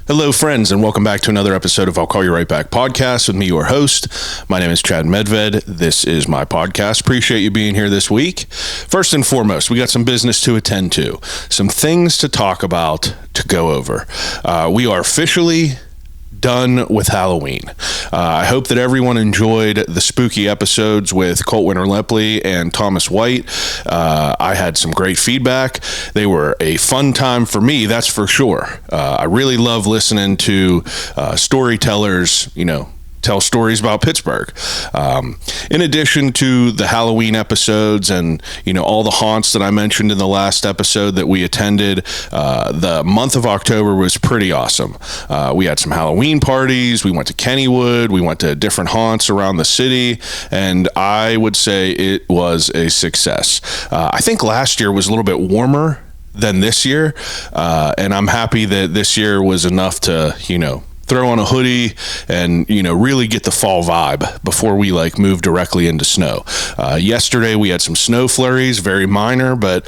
Hello, friends, and welcome back to another episode of I'll Call You Right Back podcast with me, your host. My name is Chad Medved. This is my podcast. Appreciate you being here this week. First and foremost, we got some business to attend to, some things to talk about, to go over. We are officially done with Halloween. I hope that everyone enjoyed the spooky episodes with Colt Winter-Lepley and Thomas White. I had some great feedback. They were a fun time for me, that's for sure. I really love listening to storytellers, tell stories about Pittsburgh. In addition to the Halloween episodes and, all the haunts that I mentioned in the last episode that we attended, the month of October was pretty awesome. We had some Halloween parties. We went to Kennywood. We went to different haunts around the city, and I would say it was a success. I think last year was a little bit warmer than this year, and I'm happy that this year was enough to, throw on a hoodie and, really get the fall vibe before we move directly into snow. Yesterday we had some snow flurries, very minor, but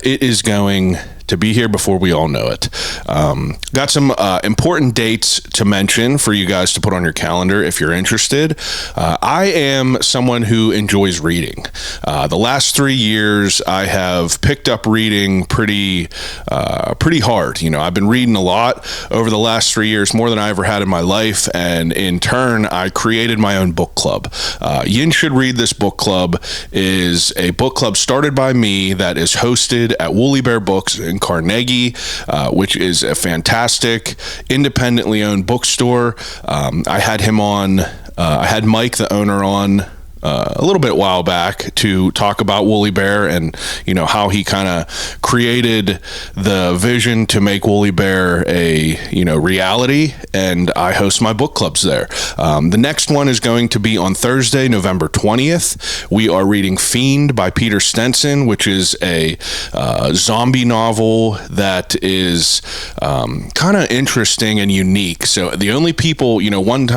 it is going to be here before we all know it. Got some important dates to mention for you guys to put on your calendar if you're interested. I am someone who enjoys reading. The last 3 years, I have picked up reading pretty hard. I've been reading a lot over the last 3 years, more than I ever had in my life, and in turn, I created my own book club. Yinz Should Read This Book Club is a book club started by me that is hosted at Woolly Bear Books in Carnegie, which is a fantastic independently owned bookstore. I had him on, I had Mike, the owner, on a little bit while back to talk about Woolly Bear and how he kind of created the vision to make Woolly Bear a reality, and I host my book clubs there. The next one is going to be on Thursday, November 20th. We are reading Fiend by Peter Stenson, which is a zombie novel that is kind of interesting and unique. So the only people, one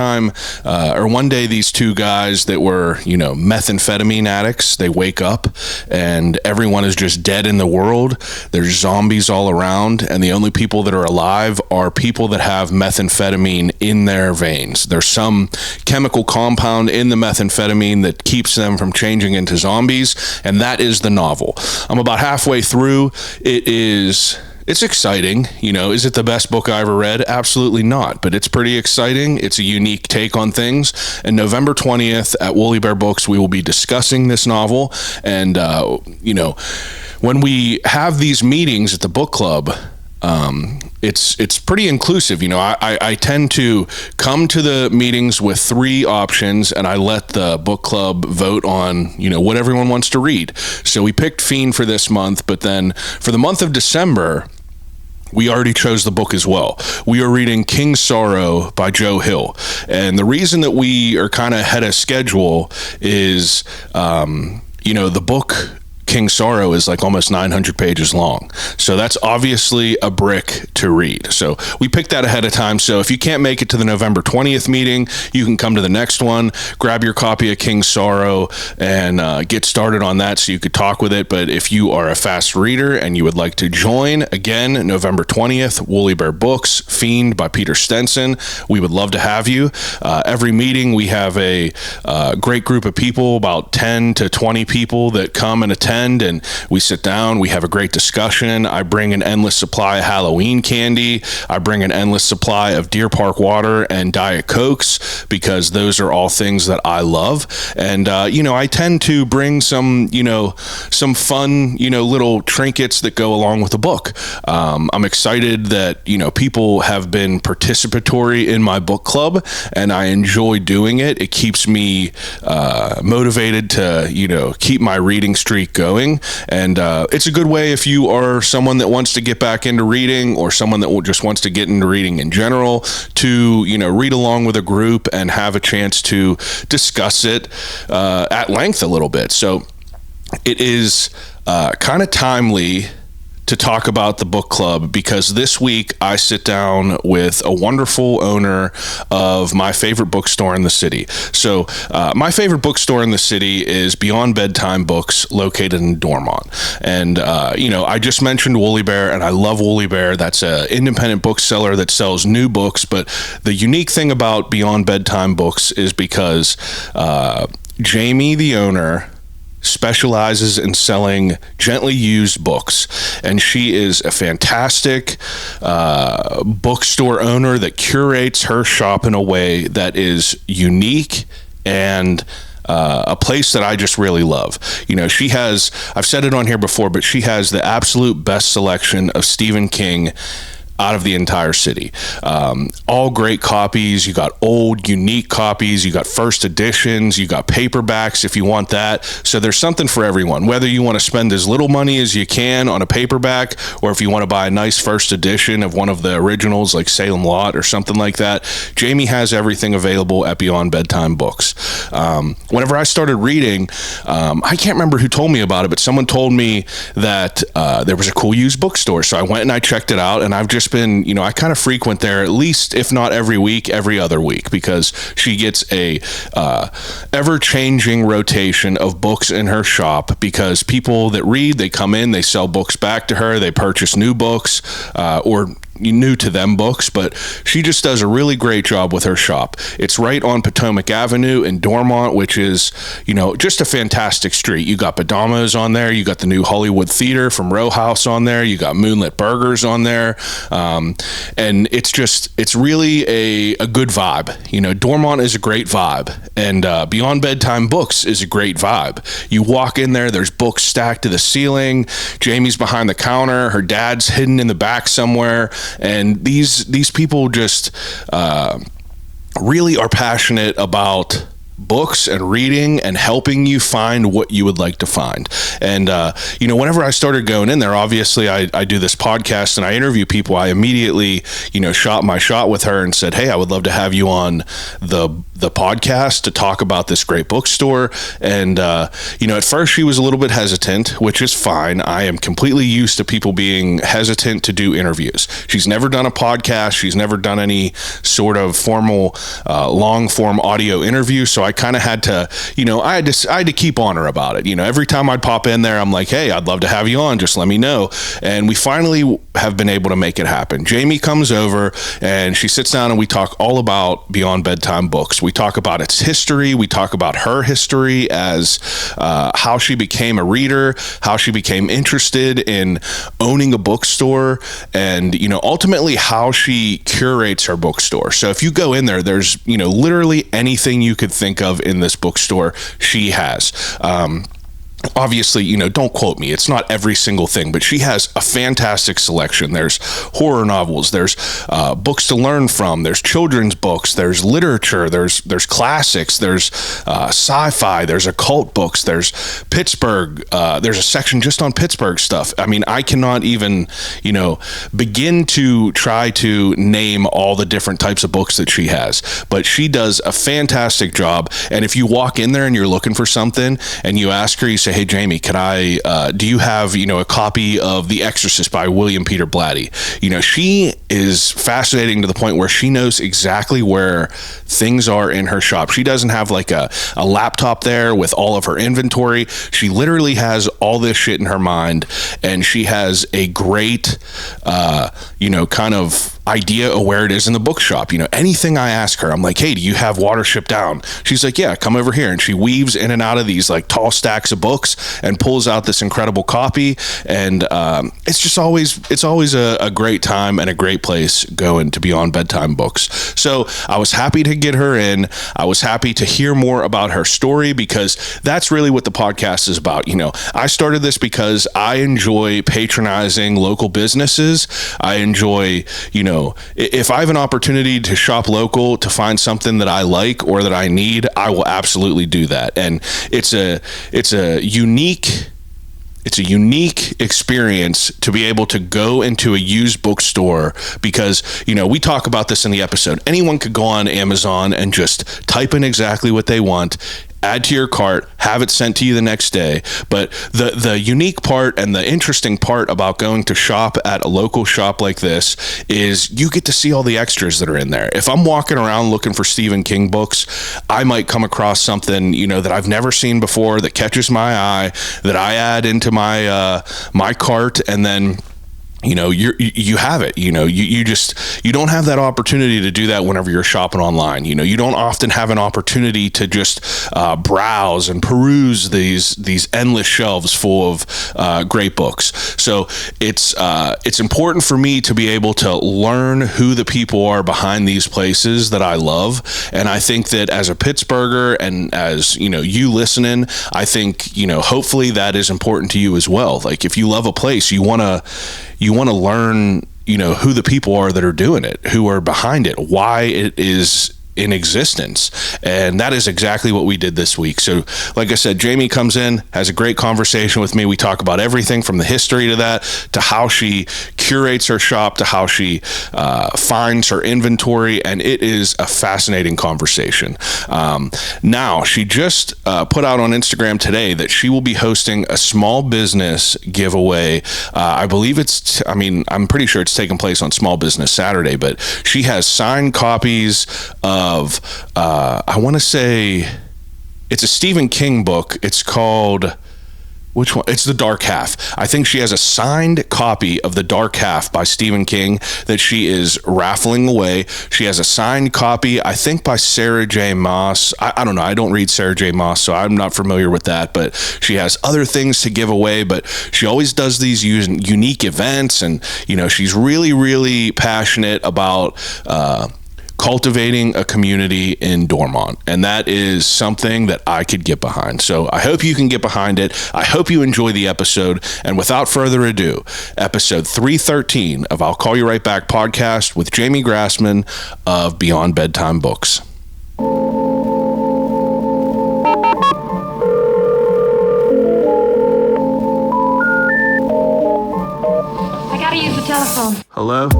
day these two guys that were methamphetamine addicts, they wake up and everyone is just dead in the world. There's zombies all around, and the only people that are alive are people that have methamphetamine in their veins. There's some chemical compound in the methamphetamine that keeps them from changing into zombies, and that is the novel. I'm about halfway through. It's exciting. Is it the best book I ever read? Absolutely not, but it's pretty exciting. It's a unique take on things. And November 20th at Woolly Bear Books, we will be discussing this novel. And, when we have these meetings at the book club, it's pretty inclusive. I tend to come to the meetings with 3 options, and I let the book club vote on, what everyone wants to read. So we picked Fiend for this month, but then for the month of December, we already chose the book as well. We are reading King's Sorrow by Joe Hill. And the reason that we are kind of ahead of schedule is, the book King's Sorrow is almost 900 pages long. So that's obviously a brick to read. So we picked that ahead of time. So if you can't make it to the November 20th meeting, you can come to the next one, grab your copy of King's Sorrow, and get started on that so you could talk with it. But if you are a fast reader and you would like to join, again, November 20th, Woolly Bear Books, Fiend by Peter Stenson, we would love to have you. Every meeting, we have a great group of people, about 10 to 20 people that come and attend, and we sit down, we have a great discussion. I bring an endless supply of Halloween candy. I bring an endless supply of Deer Park water and Diet Cokes, because those are all things that I love. And, I tend to bring some fun, little trinkets that go along with the book. I'm excited that, people have been participatory in my book club, and I enjoy doing it. It keeps me motivated to, keep my reading streak going. And it's a good way if you are someone that wants to get back into reading, or someone that just wants to get into reading in general, to read along with a group and have a chance to discuss it at length a little bit. So it is kind of timely to talk about the book club because this week I sit down with a wonderful owner of my favorite bookstore in the city. So my favorite bookstore in the city is Beyond Bedtime Books, located in Dormont. And, I just mentioned Woolly Bear, and I love Woolly Bear. That's an independent bookseller that sells new books. But the unique thing about Beyond Bedtime Books is because Jamie, the owner, specializes in selling gently used books, and she is a fantastic bookstore owner that curates her shop in a way that is unique and a place that I just really love. She has, I've said it on here before, but she has the absolute best selection of Stephen King out of the entire city. All great copies. You got old, unique copies. You got first editions. You got paperbacks if you want that. So there's something for everyone, whether you want to spend as little money as you can on a paperback, or if you want to buy a nice first edition of one of the originals like Salem Lot or something like that. Jamie has everything available at Beyond Bedtime Books. Whenever I started reading, I can't remember who told me about it, but someone told me that there was a cool used bookstore. So I went and I checked it out, and I've just been, I kind of frequent there at least, if not every week, every other week, because she gets a ever-changing rotation of books in her shop, because people that read, they come in, they sell books back to her, they purchase new books, or new to them books, but she just does a really great job with her shop. It's right on Potomac Avenue in Dormont, which is, just a fantastic street. You got Badamo's on there. You got the new Hollywood Theater from Row House on there. You got Moonlit Burgers on there. And it's really a good vibe. Dormont is a great vibe, and Beyond Bedtime Books is a great vibe. You walk in there, there's books stacked to the ceiling. Jamie's behind the counter. Her dad's hidden in the back somewhere. And these people just really are passionate about books and reading and helping you find what you would like to find. And, whenever I started going in there, obviously I do this podcast and I interview people. I immediately, shot my shot with her and said, hey, I would love to have you on the podcast to talk about this great bookstore. And, at first she was a little bit hesitant, which is fine. I am completely used to people being hesitant to do interviews. She's never done a podcast. She's never done any sort of formal, long form audio interview. So I kind of had to, I had to keep on her about it. Every time I'd pop in there, I'm like, hey, I'd love to have you on. Just let me know. And we finally have been able to make it happen. Jamie comes over and she sits down and we talk all about Beyond Bedtime Books. We talk about its history. We talk about her history as how she became a reader, how she became interested in owning a bookstore, and, ultimately how she curates her bookstore. So if you go in there, there's, literally anything you could think of in this bookstore, she has. Obviously, don't quote me. It's not every single thing, but she has a fantastic selection. There's horror novels. There's books to learn from. There's children's books. There's literature. There's classics. There's sci-fi. There's occult books. There's Pittsburgh. There's a section just on Pittsburgh stuff. I mean, I cannot even, begin to try to name all the different types of books that she has. But she does a fantastic job. And if you walk in there and you're looking for something and you ask her, you say, hey, Jamie, can I, do you have, a copy of The Exorcist by William Peter Blatty? She is fascinating to the point where she knows exactly where things are in her shop. She doesn't have like a laptop there with all of her inventory. She literally has all this shit in her mind, and she has a great, kind of idea of where it is in the bookshop. Anything I ask her, I'm like, hey, do you have Watership Down? She's like, yeah, come over here. And she weaves in and out of these like tall stacks of books and pulls out this incredible copy. And it's always a great time and a great place going to Beyond Bedtime Books. So I was happy to get her in. I was happy to hear more about her story, because that's really what the podcast is about. I started this because I enjoy patronizing local businesses. I enjoy, if I have an opportunity to shop local, to find something that I like or that I need, I will absolutely do that. And it's a unique experience to be able to go into a used bookstore, because, we talk about this in the episode. Anyone could go on Amazon and just type in exactly what they want. add to your cart, have it sent to you the next day. But the unique part and the interesting part about going to shop at a local shop like this is you get to see all the extras that are in there. If I'm walking around looking for Stephen King books, I might come across something, that I've never seen before that catches my eye, that I add into my my cart, and then you have it. You don't have that opportunity to do that whenever you're shopping online. You don't often have an opportunity to just browse and peruse these endless shelves full of great books. So it's important for me to be able to learn who the people are behind these places that I love. And I think that as a Pittsburgher and as you listening, I think hopefully that is important to you as well. Like if you love a place, you want to learn, who the people are that are doing it, who are behind it, why it is in existence. And that is exactly what we did this week. So like I said, Jamie comes in, has a great conversation with me. We talk about everything from the history to that, to how she curates her shop, to how she finds her inventory. And it is a fascinating conversation. Now, she just put out on Instagram today that she will be hosting a small business giveaway. I believe I'm pretty sure it's taking place on Small Business Saturday, but she has signed copies of I want to say it's a Stephen King book. It's called, which one? It's The Dark Half. I think she has a signed copy of The Dark Half by Stephen King that she is raffling away. She has a signed copy, I think, by Sarah J. Maas. I don't know. I don't read Sarah J. Maas, so I'm not familiar with that, but she has other things to give away, but she always does these unique events, and she's really, really passionate about cultivating a community in Dormont. And that is something that I could get behind. So I hope you can get behind it. I hope you enjoy the episode. And without further ado, episode 313 of I'll Call You Right Back podcast with Jamie Grassman of Beyond Bedtime Books. I gotta use the telephone. Hello?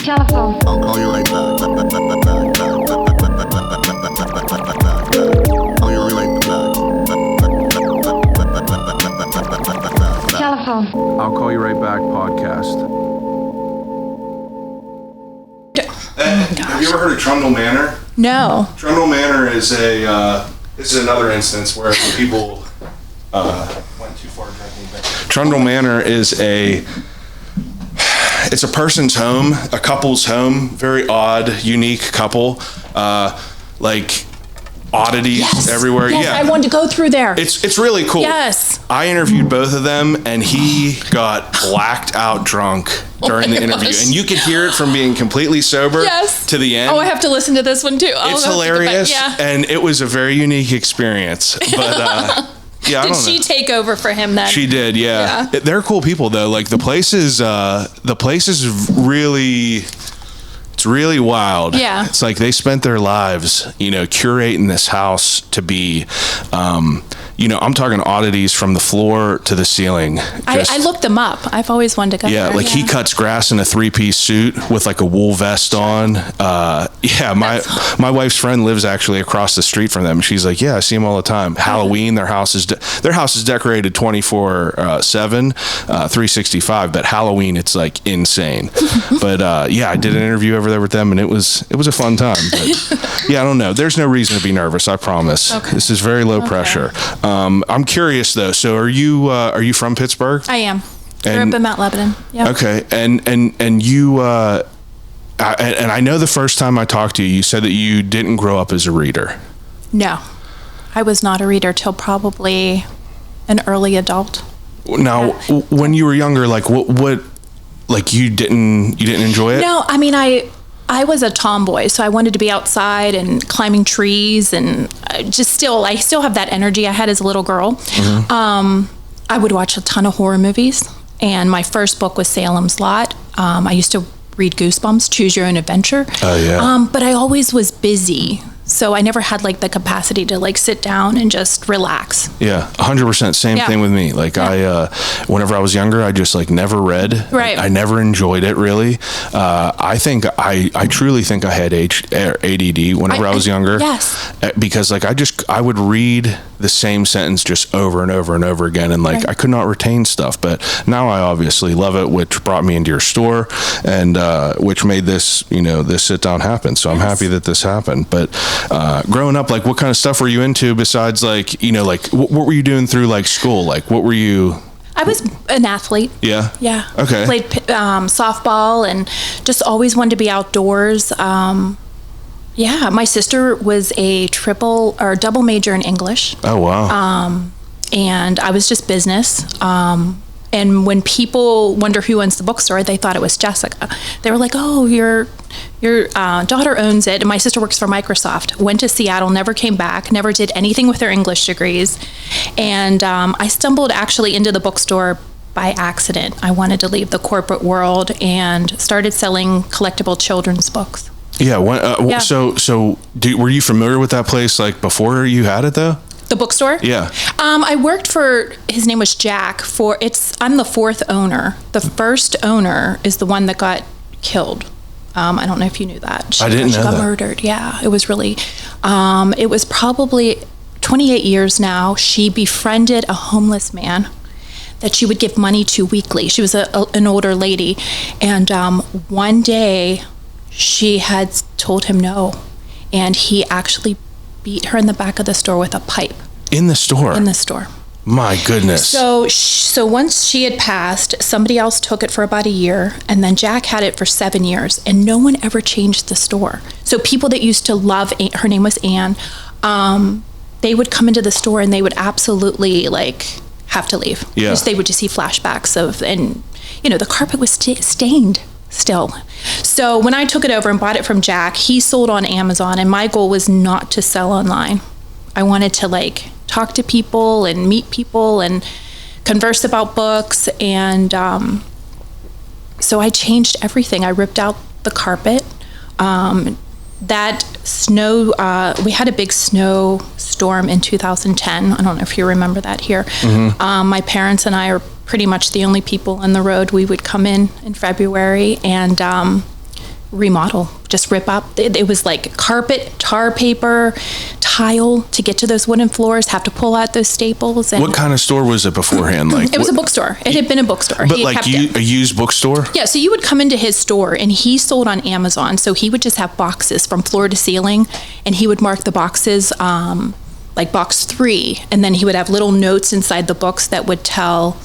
Telephone. I'll call you right back. Call you right back. Telephone. I'll Call You Right Back podcast. Have you ever heard of Trundle Manor? No. Trundle Manor is this is another instance where people went too far drinking. Trundle Manor is it's a person's home, a couple's home, very odd, unique couple, like oddities everywhere. Yes, yeah, I wanted to go through there. It's really cool. Yes. I interviewed both of them, and he got blacked out drunk during the interview, and you could hear it from being completely sober to the end. Oh, I have to listen to this one too. It's hilarious, and it was a very unique experience. But yeah, did she take over for him then? She did, yeah. They're cool people though. Like the place is really, it's really wild. Yeah. It's like they spent their lives, curating this house to be, I'm talking oddities from the floor to the ceiling. I looked them up. I've always wanted to go there. He cuts grass in a 3-piece suit with like a wool vest on. My wife's friend lives actually across the street from them. She's like, I see them all the time. Halloween, their house is decorated 24/7, 365. But Halloween, it's like insane. But I did an interview over there with them, and it was a fun time. But, I don't know. There's no reason to be nervous. I promise. Okay. This is very low pressure. I'm curious though. So are you from Pittsburgh? I am. Grew up in Mount Lebanon. Yeah. Okay. And you and I know the first time I talked to you, you said that you didn't grow up as a reader. No, I was not a reader till probably an early adult. Now, when you were younger, like what, like you didn't enjoy it? No, I mean I was a tomboy, so I wanted to be outside and climbing trees, and I still have that energy I had as a little girl. Mm-hmm. I would watch a ton of horror movies, and my first book was Salem's Lot. I used to read Goosebumps, Choose Your Own Adventure. Oh yeah. But I always was busy, So I never had like the capacity to like sit down and just relax. Yeah, 100%. Same thing with me. Like whenever I was younger, I just like never read. Right. I never enjoyed it really. I truly think I had ADD whenever I was younger. Yes. Because like I would read the same sentence just over and over and over again, and like I could not retain stuff. But now I obviously love it, which brought me into your store, and which made this this sit down happen. So I'm happy that this happened. But growing up, like what kind of stuff were you into besides like what were you doing through like school? Like what were you? I was an athlete. Yeah. Yeah. Okay. Played softball and just always wanted to be outdoors. Yeah, my sister was a double major in English. Oh wow. And I was just business. And when people wonder who owns the bookstore, they thought it was Jessica. They were like, "Oh, your daughter owns it." And my sister works for Microsoft. Went to Seattle, never came back, never did anything with her English degrees. And I stumbled actually into the bookstore by accident. I wanted to leave the corporate world and started selling collectible children's books. Yeah. Yeah. So were you familiar with that place like before you had it though? The bookstore? Yeah. I worked for, his name was Jack, I'm the fourth owner. The first owner is the one that got killed. I don't know if you knew that. I didn't know She got that. murdered. Yeah, it was really, it was probably 28 years now. She befriended a homeless man that she would give money to weekly. She was an older lady. And one day she had told him no. And he actually beat her in the back of the store with a pipe. In the store? In the store. My goodness. So once she had passed, somebody else took it for about a year, and then Jack had it for 7 years, and no one ever changed the store. So people that used to love, her name was Anne, they would come into the store and they would absolutely like have to leave. Yeah. Because they would just see flashbacks and the carpet was stained still. So when I took it over and bought it from Jack, he sold on Amazon, and my goal was not to sell online. I wanted to like talk to people and meet people and converse about books. And so I changed everything. I ripped out the carpet. That snow, we had a big snow storm in 2010. I don't know if you remember that here. Mm-hmm. My parents and I are pretty much the only people on the road. We would come in February and remodel, just rip up. It was like carpet, tar paper, tile to get to those wooden floors, have to pull out those staples. And what kind of store was it beforehand? Like it was a bookstore. It had been a bookstore. But He had like kept it. a used bookstore? Yeah, so you would come into his store, and he sold on Amazon. So he would just have boxes from floor to ceiling, and he would mark the boxes like box 3, and then he would have little notes inside the books that would tell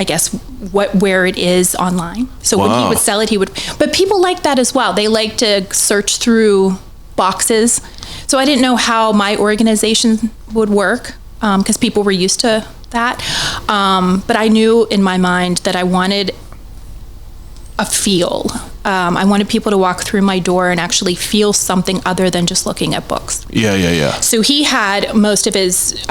I guess where it is online. So when he would sell it, but people like that as well. They like to search through boxes. So I didn't know how my organization would work because people were used to that. But I knew in my mind that I wanted a feel. I wanted people to walk through my door and actually feel something other than just looking at books. Yeah. So he had most of his,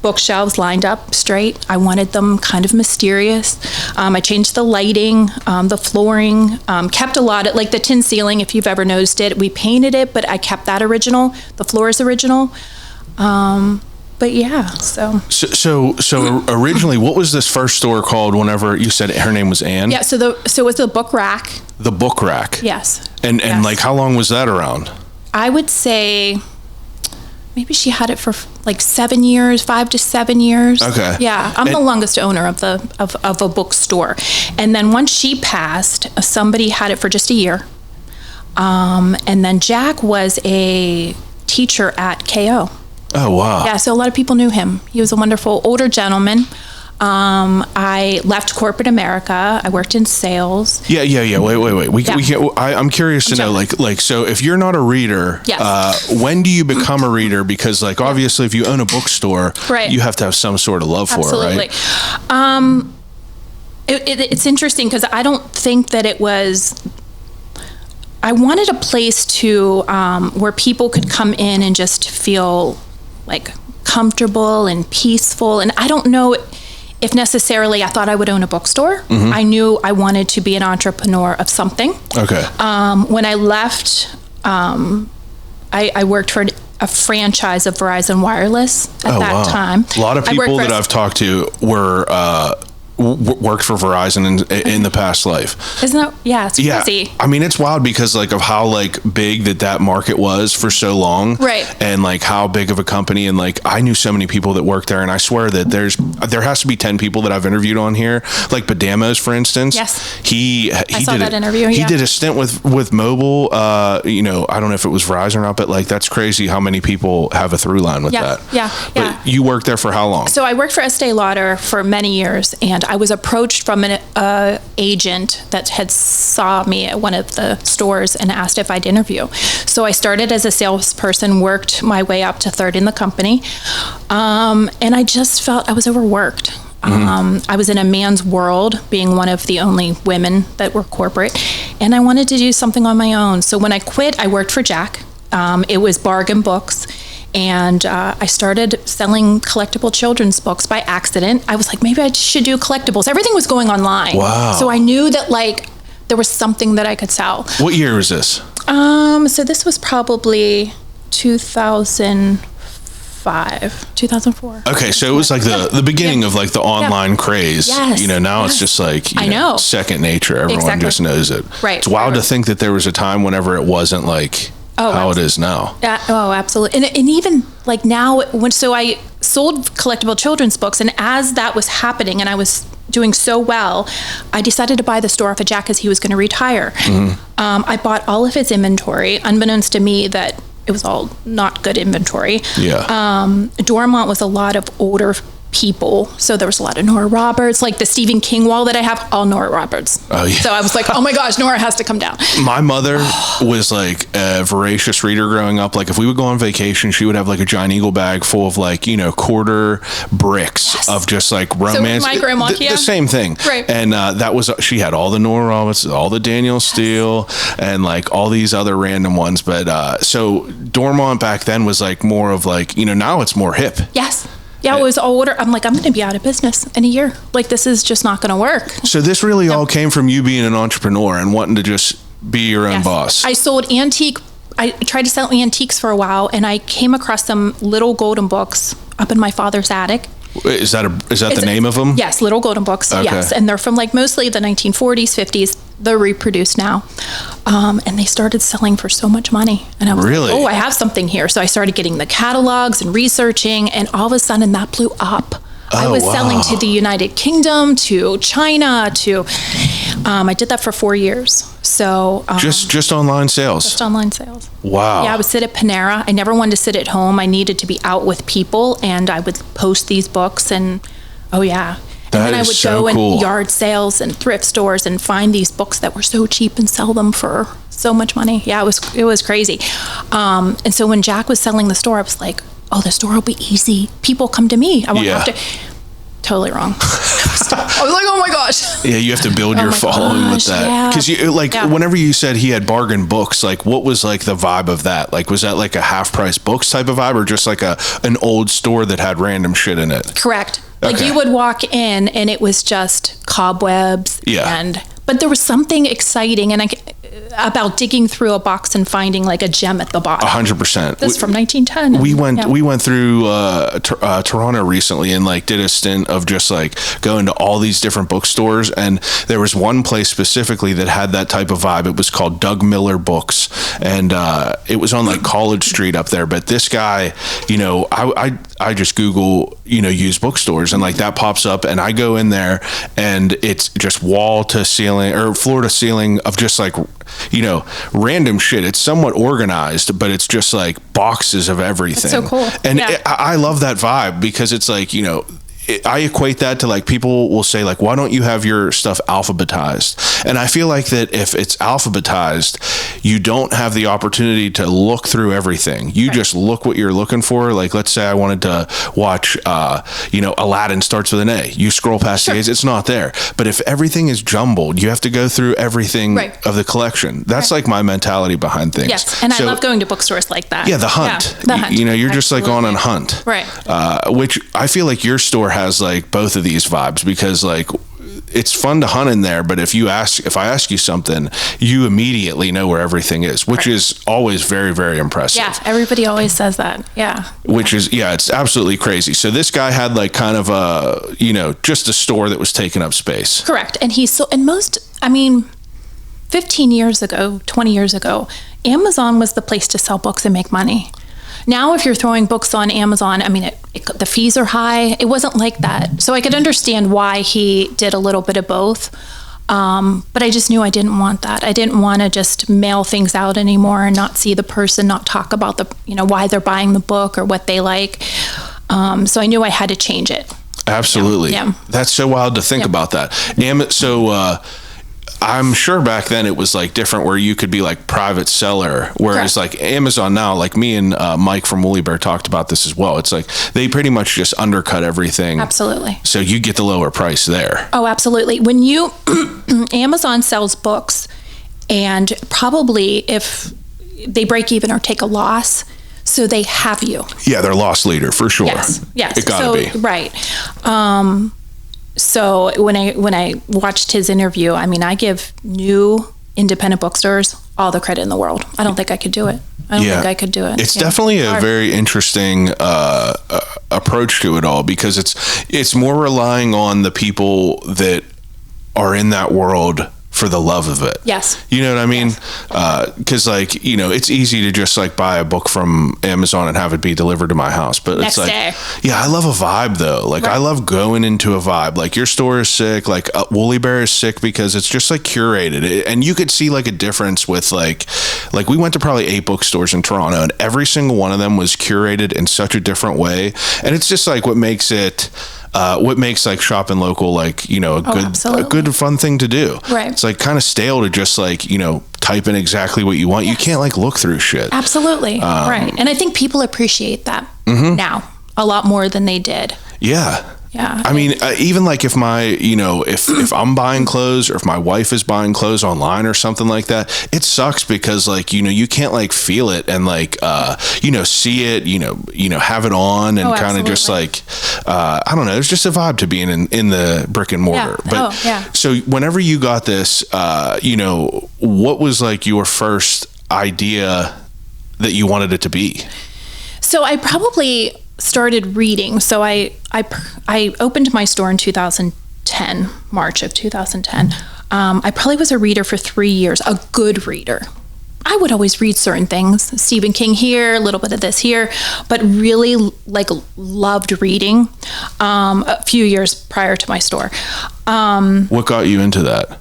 bookshelves lined up straight. I wanted them kind of mysterious. I changed the lighting, the flooring, kept a lot of, like the tin ceiling, if you've ever noticed it. We painted it, but I kept that original. The floor is original. But yeah, so originally, what was this first store called whenever you said her name was Anne? Yeah, so it was the Book Rack. The Book Rack? Yes. And yes. like, how long was that around? I would say maybe she had it for like 7 years, 5 to 7 years. Okay. Yeah, I'm the longest owner of a bookstore. And then once she passed, somebody had it for just a year. And then Jack was a teacher at KO. Oh, wow. Yeah, so a lot of people knew him. He was a wonderful older gentleman. I left corporate America. I worked in sales. Yeah. Wait. We can't, I'm curious to know, like, so if you're not a reader, yes. When do you become a reader? Because, like, obviously, if you own a bookstore, right. you have to have some sort of love for it, right? It's interesting because I don't think that it was. I wanted a place to where people could come in and just feel like comfortable and peaceful. And I don't know if necessarily I thought I would own a bookstore. Mm-hmm. I knew I wanted to be an entrepreneur of something. Okay. When I left I worked for a franchise of Verizon Wireless at that time. A lot of people that I've talked to were worked for Verizon in the past life. Isn't that? Yeah, it's crazy. I mean, it's wild because like of how like big that market was for so long, right? And like how big of a company, and like I knew so many people that worked there, and I swear that there has to be 10 people that I've interviewed on here, like Badamos, for instance. Yes, he saw that interview. He did a stint with mobile. You know, I don't know if it was Verizon or not, but like that's crazy how many people have a through line with that. Yeah. But you worked there for how long? So I worked for Estee Lauder for many years, and I was approached from an agent that had saw me at one of the stores and asked if I'd interview. So I started as a salesperson, worked my way up to third in the company, and I just felt I was overworked. I was in a man's world, being one of the only women that were corporate, and I wanted to do something on my own. So when I quit, I worked for Jack. It was bargain books. And I started selling collectible children's books by accident. I was like, maybe I should do collectibles. Everything was going online. Wow. So I knew that like there was something that I could sell. What year was this? So this was probably 2005, 2004. Okay, so it was like the beginning of like the online craze. Yes. You know, now it's just like I know. Second nature. Everyone just knows it. Right. It's wild to think that there was a time whenever it wasn't like how it is now. Oh, absolutely. And even like now, so I sold collectible children's books, and as that was happening and I was doing so well, I decided to buy the store off of Jack because he was going to retire. I bought all of his inventory, unbeknownst to me that it was all not good inventory. Yeah. Dormont was a lot of older people, so there was a lot of Nora Roberts, like the Stephen King wall that I have, all Nora Roberts. Oh, yeah. So I was like, oh my gosh, Nora has to come down. My mother was like a voracious reader growing up. Like if we would go on vacation, she would have like a giant eagle bag full of like, you know, quarter bricks of just like romance. So my grandma, the same thing. Right. And that was, she had all the Nora Roberts, all the Daniel Steele, and like all these other random ones. But so Dormont back then was like more of like, you know, now it's more hip. Yes. Yeah, it was all order. I'm like, I'm going to be out of business in a year. Like, this is just not going to work. So this really all came from you being an entrepreneur and wanting to just be your own boss. I sold I tried to sell antiques for a while, and I came across some little golden books up in my father's attic. Is that the name of them? Yes, little golden books. Okay. Yes, and they're from like mostly the 1940s, 50s. They're reproduced now, and they started selling for so much money. And I was like, oh, I have something here. So I started getting the catalogs and researching, and all of a sudden that blew up. I was selling to the United Kingdom, to China, I did that for 4 years. So just online sales. Just online sales. Wow. Yeah, I would sit at Panera. I never wanted to sit at home. I needed to be out with people, and I would post these books, and and then I would go in yard sales and thrift stores and find these books that were so cheap and sell them for so much money. Yeah, it was crazy. And so when Jack was selling the store, I was like, oh, the store will be easy. People come to me. I won't have to. Totally wrong. I was like, oh my gosh. Yeah, you have to build your following with that. Because whenever you said he had bargain books, like what was like the vibe of that? Like, was that like a half price books type of vibe, or just like an old store that had random shit in it? Correct. Like you would walk in and it was just cobwebs. Yeah. But there was something exciting about digging through a box and finding like a gem at the bottom. 100%. This is from 1910. We went through Toronto recently and like did a stint of just like going to all these different bookstores, and there was one place specifically that had that type of vibe. It was called Doug Miller Books, and it was on like College Street up there. But this guy, you know, I just Google, you know, used bookstores, and like that pops up, and I go in there and it's just wall to ceiling or floor to ceiling of just like, you know, random shit. It's somewhat organized, but it's just like boxes of everything. That's so cool. And I love that vibe because it's like, you know, I equate that to like people will say like, why don't you have your stuff alphabetized? And I feel like that if it's alphabetized, you don't have the opportunity to look through everything. You just look what you're looking for. Like, let's say I wanted to watch, you know, Aladdin starts with an A. You scroll past the A's, it's not there. But if everything is jumbled, you have to go through everything of the collection. That's like my mentality behind things. Yes, and I love going to bookstores like that. Yeah, the hunt. Yeah, the hunt. You know, you're just like on a hunt. Right. Which I feel like your store has like both of these vibes, because like it's fun to hunt in there, but if I ask you something, you immediately know where everything is, which is always very, very impressive. Yeah, everybody always says that. Yeah. Which is, it's absolutely crazy. So this guy had like kind of a, just a store that was taking up space. Correct. And 15 years ago, 20 years ago, Amazon was the place to sell books and make money. Now, if you're throwing books on Amazon, the fees are high. It wasn't like that. So I could understand why he did a little bit of both. But I just knew I didn't want that. I didn't want to just mail things out anymore and not see the person, not talk about why they're buying the book or what they like. So I knew I had to change it. Absolutely. Yeah. That's so wild to think about that. So I'm sure back then it was like different where you could be like private seller, whereas like Amazon now, like me and Mike from Woolly Bear talked about this as well. It's like they pretty much just undercut everything. Absolutely. So you get the lower price there. Oh, absolutely. When you Amazon sells books, and probably if they break even or take a loss, so they have you. Yeah, they're loss leader for sure. Yes. It gotta be. Right. So when I watched his interview, I give new independent bookstores all the credit in the world. I don't think I could do it. I don't think I could do it. It's definitely a very interesting approach to it all, because it's more relying on the people that are in that world for the love of it. Yes. You know what I mean? Because it's easy to just like buy a book from Amazon and have it be delivered to my house. But Next it's like, day. I love a vibe though. Like I love going into a vibe. Like your store is sick. Like Woolly Bear is sick because it's just like curated. And you could see like a difference with like we went to probably 8 bookstores in Toronto, and every single one of them was curated in such a different way. And it's just like what makes like shopping local like a good fun thing to do. Right. It's like kind of stale to just like type in exactly what you want. You can't like look through shit. Absolutely. Right. And I think people appreciate that now a lot more than they did. Yeah. Yeah. Even like if my, if I'm buying clothes, or if my wife is buying clothes online or something like that, it sucks because like, you can't like feel it and like, see it, have it on and kind of just like, I don't know, there's just a vibe to being in the brick and mortar. So whenever you got this, what was like your first idea that you wanted it to be? So I probably started reading. So I opened my store in 2010, March of 2010. I probably was a reader for 3 years, a good reader. I would always read certain things, Stephen King here, a little bit of this here, but really like loved reading a few years prior to my store. What got you into that?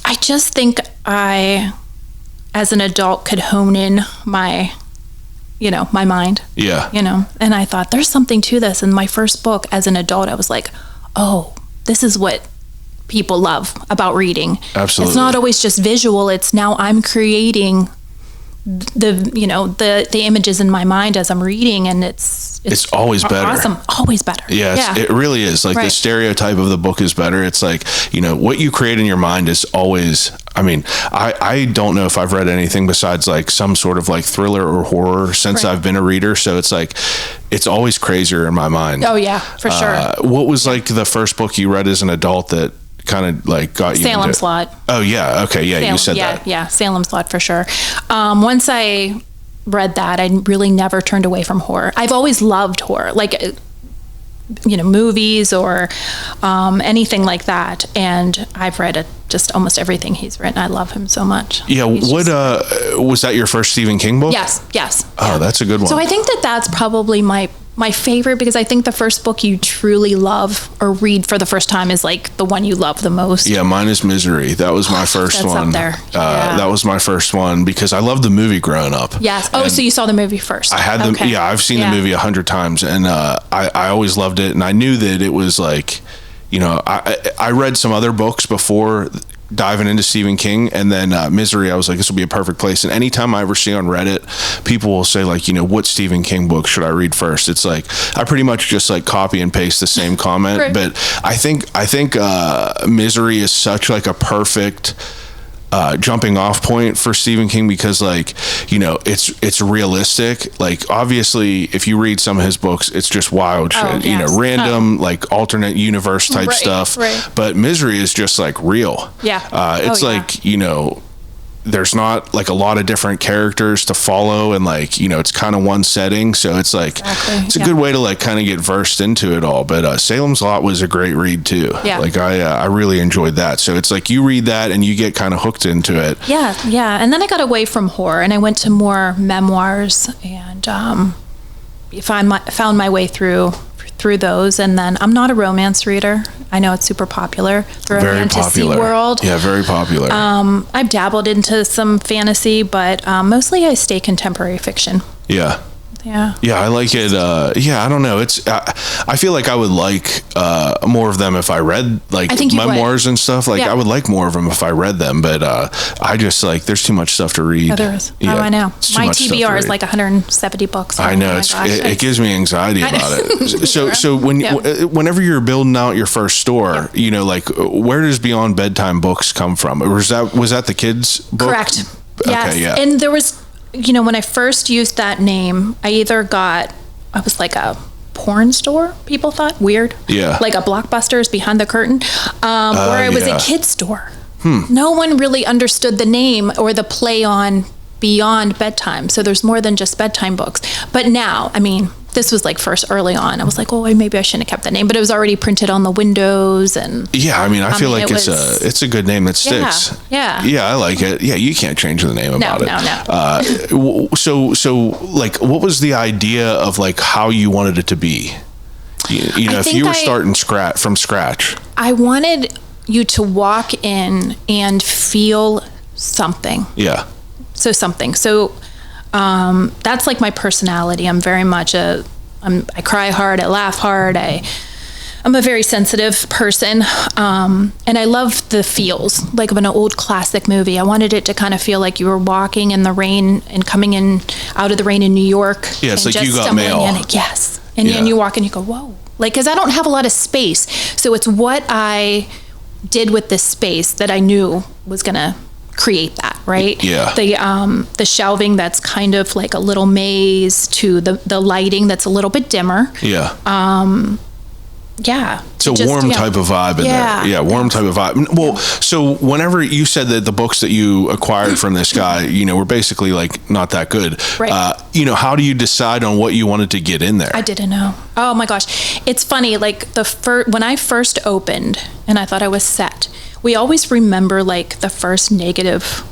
I just think I, as an adult, could hone in my mind. Yeah. And I thought there's something to this. And my first book as an adult, I was like, oh, this is what people love about reading. Absolutely. It's not always just visual. It's now I'm creating the images in my mind as I'm reading, and it's always better. Awesome. Always better. Yes, it really is. Like the stereotype of the book is better. It's like, what you create in your mind is always, I don't know if I've read anything besides like some sort of like thriller or horror since I've been a reader. So it's like, it's always crazier in my mind. Oh yeah, for sure. What was like the first book you read as an adult that kind of like got you Salem's Lot. Oh yeah. Okay. Yeah. Salem, you said that. Yeah. Salem's Lot for sure. Once I read that, I really never turned away from horror. I've always loved horror, like, movies or anything like that. And I've read just almost everything he's written. I love him so much. Yeah. Was that your first Stephen King book? Yes. Oh, that's a good one. So I think that's probably my favorite, because I think the first book you truly love or read for the first time is like the one you love the most. Yeah, mine is Misery. That was my first one. Up there. That was my first one because I loved the movie growing up. Yes. Oh, so you saw the movie first. I had them. Okay. Yeah, I've seen the movie 100 times, and I always loved it. And I knew that it was like, I read some other books before diving into Stephen King, and then Misery, I was like, this will be a perfect place. And anytime I ever see on Reddit, people will say like, what Stephen King book should I read first? It's like, I pretty much just like copy and paste the same comment. Right. But I think Misery is such like a perfect jumping off point for Stephen King because, like, you know, it's realistic. Like, obviously, if you read some of his books, it's just wild shit, you know, random, like, alternate universe type stuff. Right. But Misery is just, like, real. Yeah. It's like, you know, there's not like a lot of different characters to follow, and like, you know, it's kind of one setting, so it's like it's a good way to like kind of get versed into it all. But Salem's Lot was a great read too. Like I really enjoyed that. So it's like you read that and you get kind of hooked into it. And then I got away from horror and I went to more memoirs, and found my way through those. And then I'm not a romance reader. I know it's super popular, the romantasy world. Yeah, very popular. I've dabbled into some fantasy, but mostly I stay contemporary fiction. Yeah, I like it. I don't know. It's I feel like I would like more of them if I read like memoirs and stuff. Like I would like more of them if I read them, but I just like there's too much stuff to read. Oh, there is. I know. My TBR is like 170 books. I know. It gives me anxiety about it. So whenever you're building out your first store, you know, like where does Beyond Bedtime Books come from? Or was that the kids' book? Correct. Yes. Okay, yeah. And there was, you know, when I first used that name, I was like a porn store, people thought. Weird. Yeah. Like a Blockbuster's behind the curtain. Or it was a kid's store. No one really understood the name or the play on Beyond Bedtime. So there's more than just bedtime books. But now, I mean, this was like first early on. I was like, oh, maybe I shouldn't have kept that name, but it was already printed on the windows. And I mean, I feel like it's a good name that sticks. Yeah, I like it. Yeah, you can't change the name about it. No. So like, what was the idea of like how you wanted it to be? You know, if you were starting from scratch, I wanted you to walk in and feel something. Yeah. So something. So that's like my personality. I'm very much I cry hard, I laugh hard, I'm a very sensitive person, and I love the feels, like of an old classic movie. I wanted it to kind of feel like you were walking in the rain and coming in out of the rain in New York. Yeah, it's like you got mail. Yes. And then you walk and you go, whoa. Like, because I don't have a lot of space. So it's what I did with this space that I knew was going to create that, right? Yeah. The shelving that's kind of like a little maze to the lighting that's a little bit dimmer. Yeah. Yeah. It's a warm type of vibe in there. Yeah, warm type of vibe. Well, so whenever you said that the books that you acquired from this guy, you know, were basically like not that good. Right. You know, how do you decide on what you wanted to get in there? I didn't know. Oh my gosh. It's funny, like when I first opened and I thought I was set, we always remember like the first negative.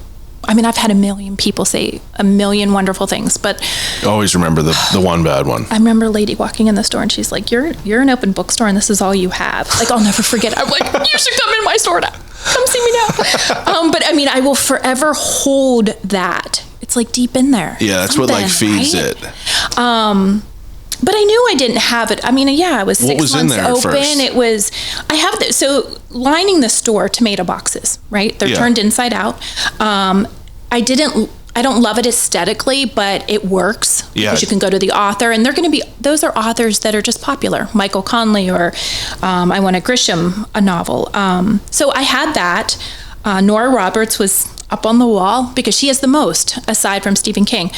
I mean, I've had a million people say a million wonderful things, but always remember the one bad one. I remember a lady walking in the store and she's like, you're an open bookstore and this is all you have. Like, I'll never forget it. I'm like, you should come in my store now. Come see me now. But I mean, I will forever hold that. It's like deep in there. Yeah, that's what like feeds it. But I knew I didn't have it. I mean, I was 6 months open. First? It was, I have so lining the store, tomato boxes, right? They're turned inside out. I don't love it aesthetically, but it works because you can go to the author and those are authors that are just popular. Michael Conley or I want a Grisham, a novel. So I had that. Nora Roberts was up on the wall because she has the most aside from Stephen King.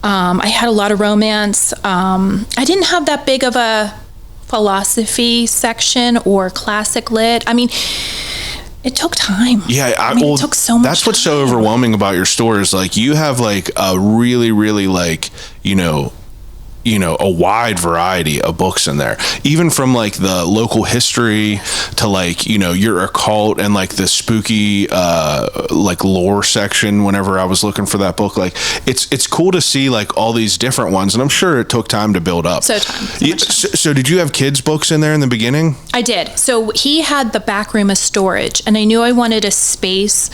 I had a lot of romance. I didn't have that big of a philosophy section or classic lit. I mean, it took time. Yeah, it took so much That's what's so overwhelming about your store is like you have like a really, really like, you know, a wide variety of books in there, even from like the local history to like, you know, your occult and like the spooky, like lore section. Whenever I was looking for that book, like it's cool to see like all these different ones. And I'm sure it took time to build up. So did you have kids books in there in the beginning? I did. So he had the back room as storage and I knew I wanted a space,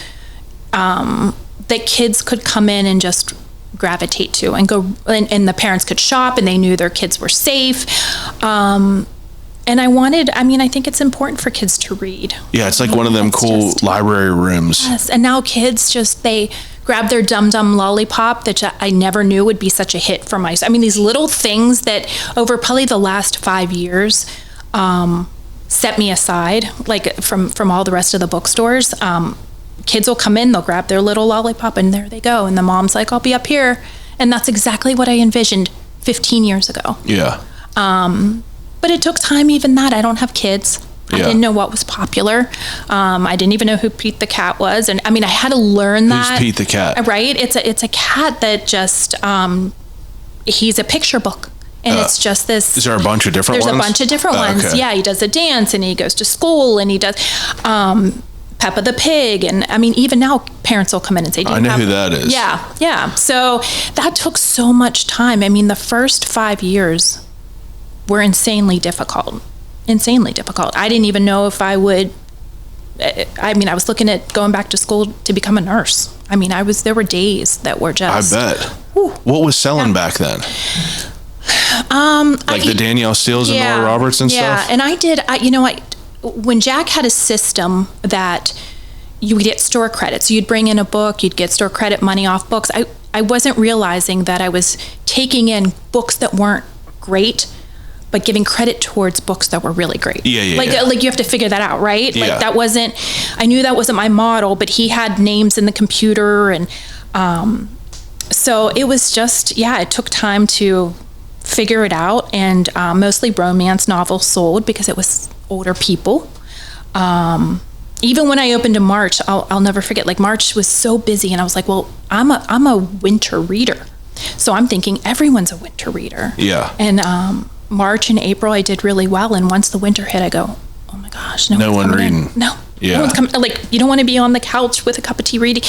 that kids could come in and just gravitate to and go and the parents could shop and they knew their kids were safe. And I think it's important for kids to read. Yeah, it's like one of them cool library rooms. Yes, and now kids they grab their Dum Dum lollipop that I never knew would be such a hit for my. I mean, these little things that over probably the last 5 years set me aside, like from all the rest of the bookstores. kids will come in, they'll grab their little lollipop, and there they go. And the mom's like, I'll be up here. And that's exactly what I envisioned 15 years ago. Yeah. But it took time, even that. I don't have kids. I didn't know what was popular. I didn't even know who Pete the cat was. And I mean, I had to learn that. Who's Pete the cat? Right? It's a cat that just, he's a picture book. And it's just this. Is there a bunch of different ones? There's a bunch of different ones. Okay. Yeah, he does a dance and he goes to school and he does Peppa the Pig. And I mean, even now parents will come in and say, I know who that is. Yeah, yeah. So that took so much time. I mean, the first 5 years were insanely difficult. I didn't even know if I would. I mean, I was looking at going back to school to become a nurse. I mean, there were days that were just. I bet. Whew. What was selling back then? Like the Danielle Steeles and Nora Roberts and stuff? Yeah, and I did, when Jack had a system that you would get store credit. So you'd bring in a book, you'd get store credit money off books. I wasn't realizing that I was taking in books that weren't great, but giving credit towards books that were really great. Like you have to figure that out, right? Yeah. Like I knew that wasn't my model, but he had names in the computer. And so it was just, it took time to figure it out. And mostly romance novels sold because it was older people. Even when I opened in March, I'll never forget, like March was so busy and I was like, well, I'm a winter reader. So I'm thinking everyone's a winter reader. Yeah. And March and April, I did really well. And once the winter hit, I go, oh my gosh, no one's reading. No. Yeah. No one's coming. Like, you don't want to be on the couch with a cup of tea reading.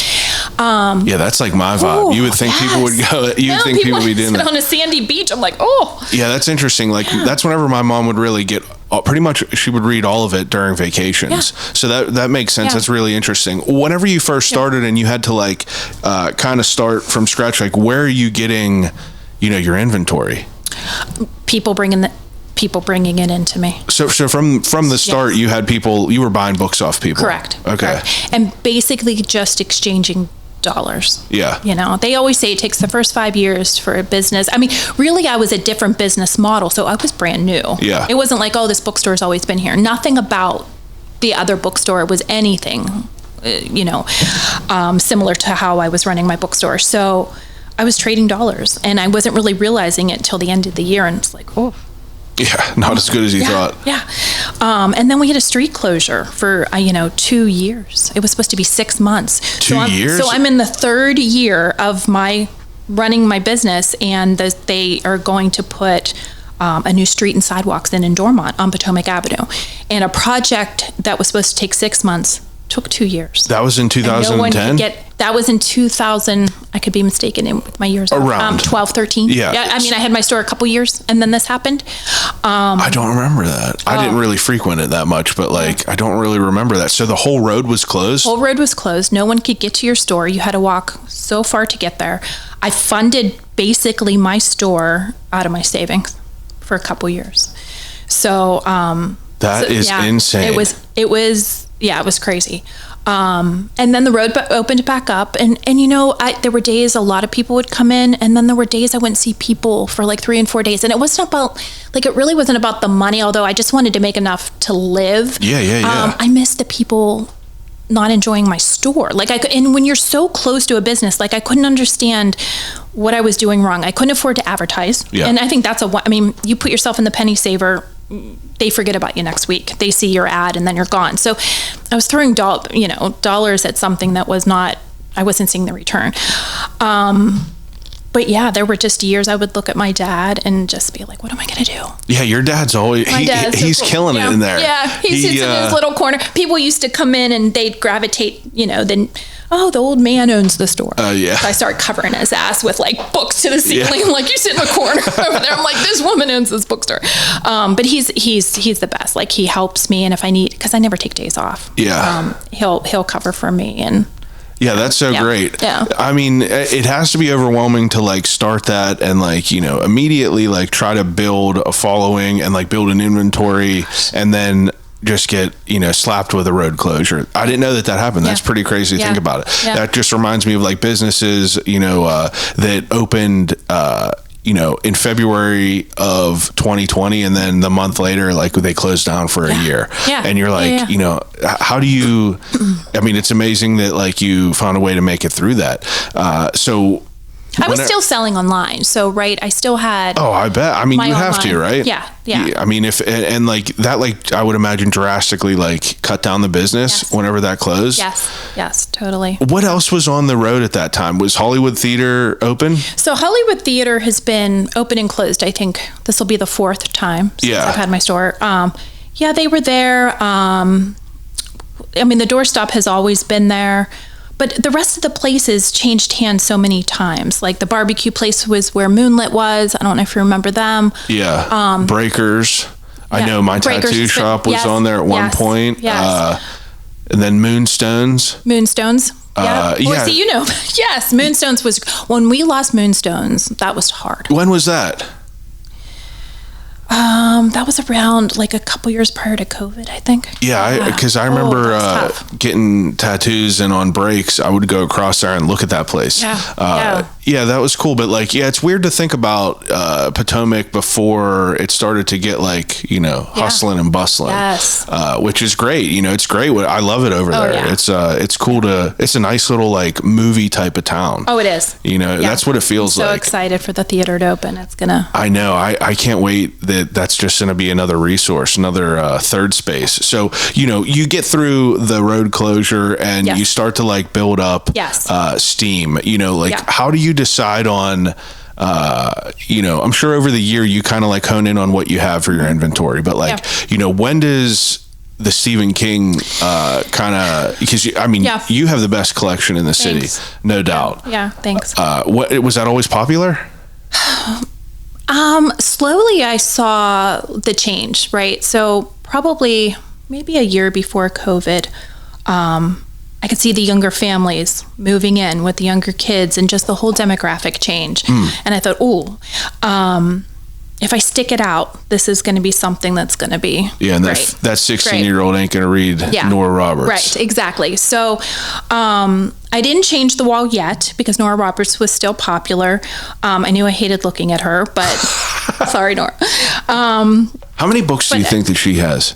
Yeah, that's like my vibe. You would think people would go, people would be doing that. On a sandy beach, I'm like, oh. Yeah, that's interesting. Like, that's whenever my mom would really get, pretty much, she would read all of it during vacations. Yeah. So that makes sense. Yeah. That's really interesting. Whenever you first started and you had to, like, kind of start from scratch, like, where are you getting, your inventory? People bringing it into me. So from the start, you had people, you were buying books off people. Correct. Okay. Correct. And basically just exchanging dollars. Yeah. They always say it takes the first 5 years for a business. I mean, really, I was a different business model, so I was brand new. Yeah. It wasn't like, oh, this bookstore's always been here. Nothing about the other bookstore was anything, similar to how I was running my bookstore. So I was trading dollars, and I wasn't really realizing it till the end of the year, and it's like, oh. Yeah, not as good as you thought. Yeah. And then we had a street closure for, 2 years. It was supposed to be 6 months. 2 years? So I'm in the third year of running my business, and they are going to put a new street and sidewalks in Dormont on Potomac Avenue. And a project that was supposed to take 6 months took 2 years. That was in 2010? That was in 2000. I could be mistaken in my years. Around 12, 13. Yeah. I mean, I had my store a couple years, and then this happened. I don't remember that. I didn't really frequent it that much, but I don't really remember that. So the whole road was closed? Whole road was closed. No one could get to your store. You had to walk so far to get there. I funded basically my store out of my savings for a couple years. So that is insane. It was crazy. And then the road opened back up, and there were days a lot of people would come in, and then there were days I wouldn't see people for like 3 and 4 days. And it wasn't about, it really wasn't about the money, although I just wanted to make enough to live. Yeah. I missed the people not enjoying my store. And when you're so close to a business, I couldn't understand what I was doing wrong. I couldn't afford to advertise. Yeah. And I think you put yourself in the penny saver, they forget about you next week. They see your ad and then you're gone. So I was throwing dollars at something that I wasn't seeing the return. But yeah, there were just years I would look at my dad and just be like, what am I going to do? Yeah, your dad's always, he's killing it in there. Yeah, he sits in his little corner. People used to come in and they'd gravitate, then, the old man owns the store. Yeah. So I start covering his ass with books to the ceiling. Yeah. I'm like, you sit in the corner over there. I'm like, this woman owns this bookstore. But he's the best. He helps me. And if I need, because I never take days off. Yeah. He'll cover for me. And yeah, that's so great. Yeah. I mean, it has to be overwhelming to start that and immediately try to build a following and build an inventory and then just get, slapped with a road closure. I didn't know that happened. That's pretty crazy to think about it. Yeah. That just reminds me of businesses, that opened, in February of 2020, and then the month later, like they closed down for a year. Yeah. And you're like, how do you, I mean, it's amazing that like you found a way to make it through that. So I was still selling online. So, right, I still had. Oh, I bet. I mean, you have to, right? Yeah. I mean, and like that, like I would imagine drastically like cut down the business whenever that closed. Yes, totally. What else was on the road at that time? Was Hollywood Theater open? So Hollywood Theater has been open and closed. I think this will be the 4th time since I've had my store. They were there. I mean, the doorstop has always been there. But the rest of the places changed hands so many times. Like the barbecue place was where Moonlit was. I don't know if you remember them. Yeah. Breakers. I know my tattoo shop was on there at one point. Yes. And then Moonstones. Yeah. See, yes, Moonstones was, when we lost Moonstones, that was hard. When was that? That was around like a couple years prior to COVID, I think. Yeah, because I remember getting tattoos, and on breaks, I would go across there and look at that place. Yeah, that was cool. But like, it's weird to think about Potomac before it started to get like, hustling and bustling. Yes. Which is great. It's great. I love it over there. Yeah. It's cool it's a nice little like movie type of town. Oh, it is. That's what it feels like. So excited for the theater to open. It's gonna. I know. I can't wait that's just going to be another resource, another third space. So, you get through the road closure and you start to like build up steam, how do you decide on, I'm sure over the year you kind of like hone in on what you have for your inventory, but like, when does the Stephen King because you have the best collection in the city, no doubt. Yeah, thanks. Was that always popular? Slowly I saw the change, right? So probably maybe a year before COVID, I could see the younger families moving in with the younger kids and just the whole demographic change. And I thought, if I stick it out, this is going to be something that's going to be and that 16-year-old ain't going to read Nora Roberts. Right, exactly. So I didn't change the wall yet because Nora Roberts was still popular. I knew I hated looking at her, but sorry, Nora. How many books do you think that she has?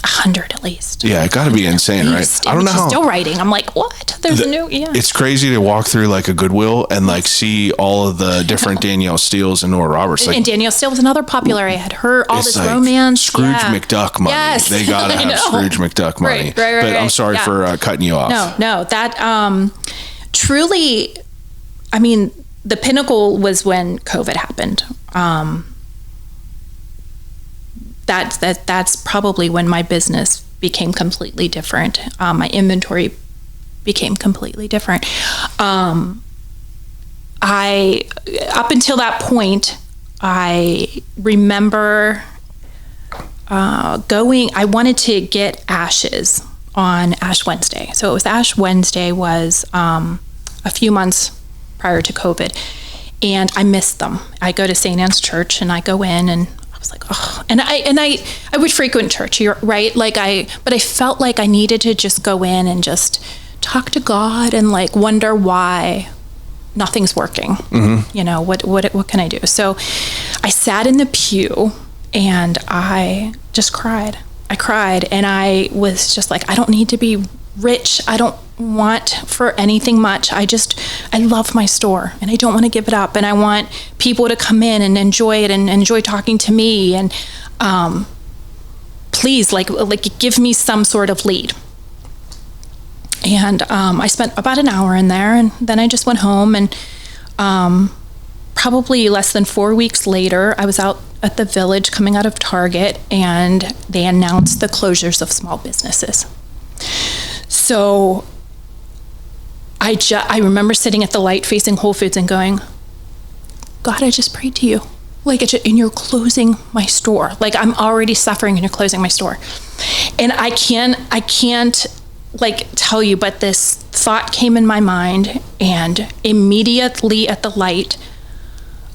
100 at least. Yeah, it got to be insane, right? I don't know she's how. Still writing. I'm like, what? There's a new. Yeah. It's crazy to walk through like a Goodwill and like see all of the different Danielle Steeles and Nora Roberts. Like, and Danielle Steele was another popular. I had her all this like romance. Scrooge McDuck money. Yes. They gotta have Scrooge McDuck money. Right. But I'm sorry for cutting you off. No. That truly, I mean, the pinnacle was when COVID happened. That's probably when my business became completely different. My inventory became completely different. Up until that point, I remember I wanted to get ashes on Ash Wednesday. So it was Ash Wednesday was a few months prior to COVID, and I missed them. I go to St. Anne's Church and I go in and I was like, oh, and I would frequent church, right? But I felt like I needed to just go in and just talk to God and like wonder why nothing's working. Mm-hmm. What can I do? So I sat in the pew and I just cried. I cried and I was just like, I don't need to be rich. I don't want for anything much. I love my store and I don't want to give it up. And I want people to come in and enjoy it and enjoy talking to me. And please, like give me some sort of lead. And I spent about an hour in there, and then I just went home. And probably less than 4 weeks later, I was out at the Village coming out of Target, and they announced the closures of small businesses. So I remember sitting at the light facing Whole Foods and going, God, I just prayed to you. And you're closing my store. Like, I'm already suffering and you're closing my store. And I can't tell you, but this thought came in my mind, and immediately at the light,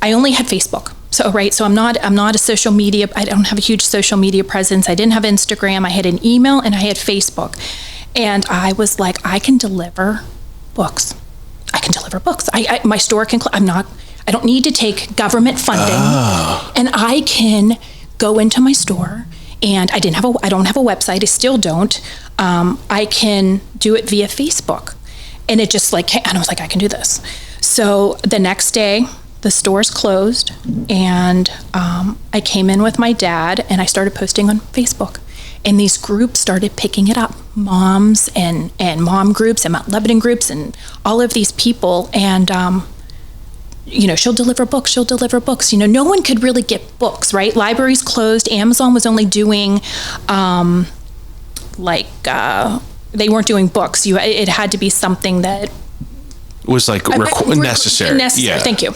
I only had Facebook. So I'm not a social media, I don't have a huge social media presence. I didn't have Instagram. I had an email and I had Facebook. And I was like, I can deliver books. I can deliver books. My store can, I don't need to take government funding, and I can go into my store, and I don't have a website. I still don't. I can do it via Facebook, and it just like, and I was like, I can do this. So the next day, the store's closed, and I came in with my dad, and I started posting on Facebook. And these groups started picking it up, moms and mom groups and Mount Lebanon groups and all of these people. And, she'll deliver books. No one could really get books, right? Libraries closed. Amazon was only doing, they weren't doing books. It had to be something that was like necessary. Yeah. Thank you.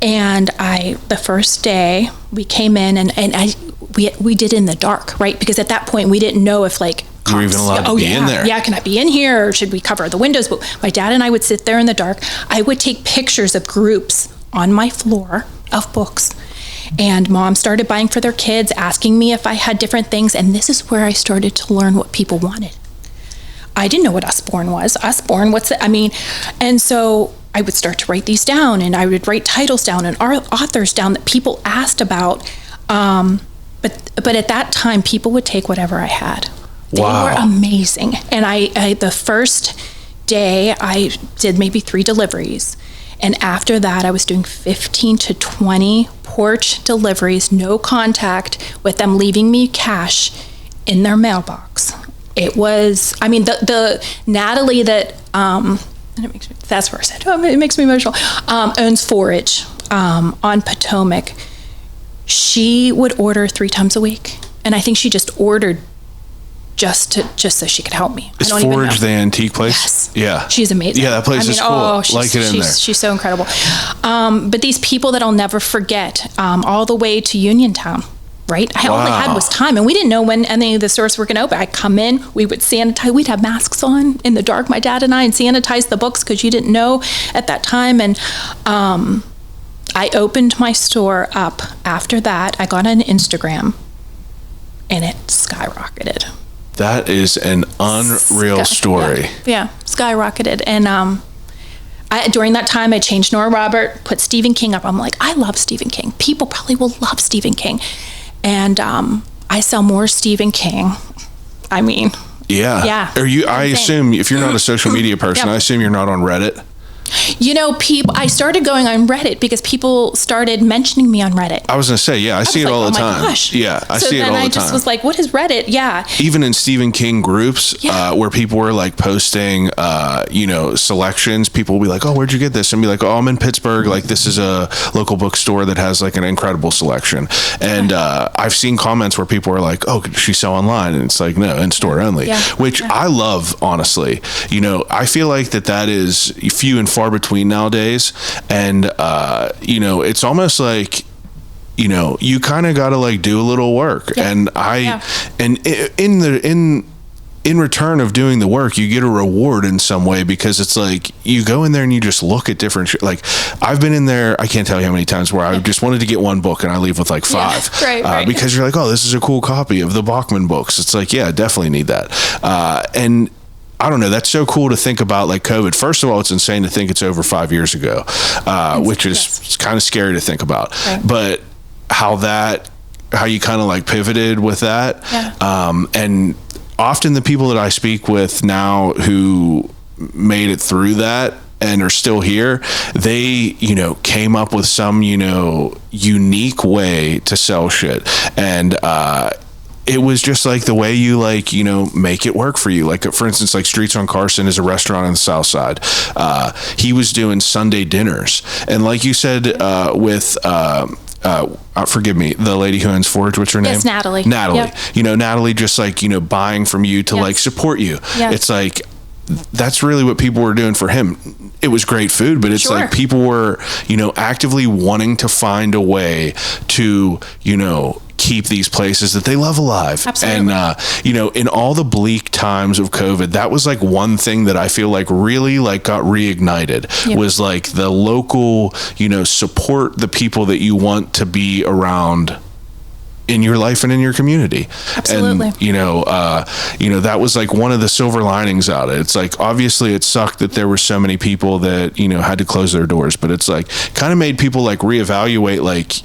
And the first day we came in and we did it in the dark, right? Because at that point we didn't know if like you were even allowed to be in there. Yeah, can I be in here, or should we cover the windows? But my dad and I would sit there in the dark. I would take pictures of groups on my floor of books. And mom started buying for their kids, asking me if I had different things. And this is where I started to learn what people wanted. I didn't know what Usborne was. Usborne, and so I would start to write these down, and I would write titles down and authors down that people asked about. But at that time, people would take whatever I had. They were amazing. And I the first day, I did maybe 3 deliveries. And after that, I was doing 15 to 20 porch deliveries, no contact, with them leaving me cash in their mailbox. It was, the Natalie that, that's where I said, it makes me emotional, owns Forage on Potomac. She would order 3 times a week. And I think she just ordered just so she could help me. Is Forage the antique place? Yes. Yeah. She's amazing. Yeah, that place is cool. Like it in there. She's so incredible. But these people that I'll never forget, all the way to Uniontown, right? All I had was time, and we didn't know when any of the stores were going to open. I'd come in, we would sanitize, we'd have masks on in the dark, my dad and I, and sanitize the books because you didn't know at that time. And I opened my store up after that. I got on Instagram, and it skyrocketed. That is an unreal story. Yeah, skyrocketed. And during that time, I changed Nora Robert, put Stephen King up. I'm like, I love Stephen King. People probably will love Stephen King. And I sell more Stephen King. Yeah. I assume if you're not a social media person, I assume you're not on Reddit. I started going on Reddit because people started mentioning me on Reddit. I was going to say, I see it all the time. Gosh. Yeah, I see it all the time. So then I just was like, what is Reddit? Yeah. Even in Stephen King groups where people were like posting, selections, people will be like, oh, where'd you get this? And be like, oh, I'm in Pittsburgh. Like, this is a local bookstore that has like an incredible selection. And I've seen comments where people are like, oh, could she sell online? And it's like, no, in store only, which I love, honestly. I feel like that is few and far between nowadays, and it's almost like you kind of got to like do a little work, and in return of doing the work, you get a reward in some way, because it's like you go in there and you just look at different shit. Like, I've been in there, I can't tell you how many times where I just wanted to get one book and I leave with like 5. Right. Because you're like, oh, this is a cool copy of the Bachman books. It's like, yeah, I definitely need that. And I don't know. That's so cool to think about, like COVID. First of all, it's insane to think it's over 5 years ago, which is kind of scary to think about. Right. But how you kind of like pivoted with that. Yeah. And often the people that I speak with now who made it through that and are still here, they, came up with some, unique way to sell shit. And, it was just like the way you make it work for you. Like, for instance, like Streets on Carson is a restaurant on the South Side. He was doing Sunday dinners. And like you said, with, forgive me, the lady who owns Forge, what's her name? Yes, Natalie. Yep. Natalie just buying from you to like support you. Yep. It's like, that's really what people were doing for him. It was great food, but it's like people were, actively wanting to find a way to, keep these places that they love alive. Absolutely. And, in all the bleak times of COVID, that was like one thing that I feel like really like got reignited was like the local, support the people that you want to be around in your life and in your community. Absolutely. And, that was like one of the silver linings out of it. It's like, obviously it sucked that there were so many people that, had to close their doors, but it's like kind of made people like reevaluate, like,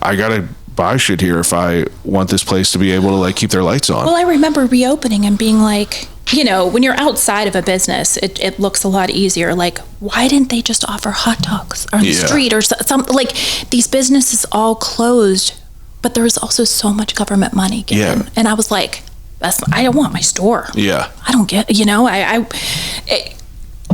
I got to buy shit here if I want this place to be able to like keep their lights on. Well, I remember reopening and being like, when you're outside of a business, it looks a lot easier. Like, why didn't they just offer hot dogs on the street or something? Like, these businesses all closed, but there was also so much government money given. Yeah. And I was like, I don't want my store. Yeah. I don't get,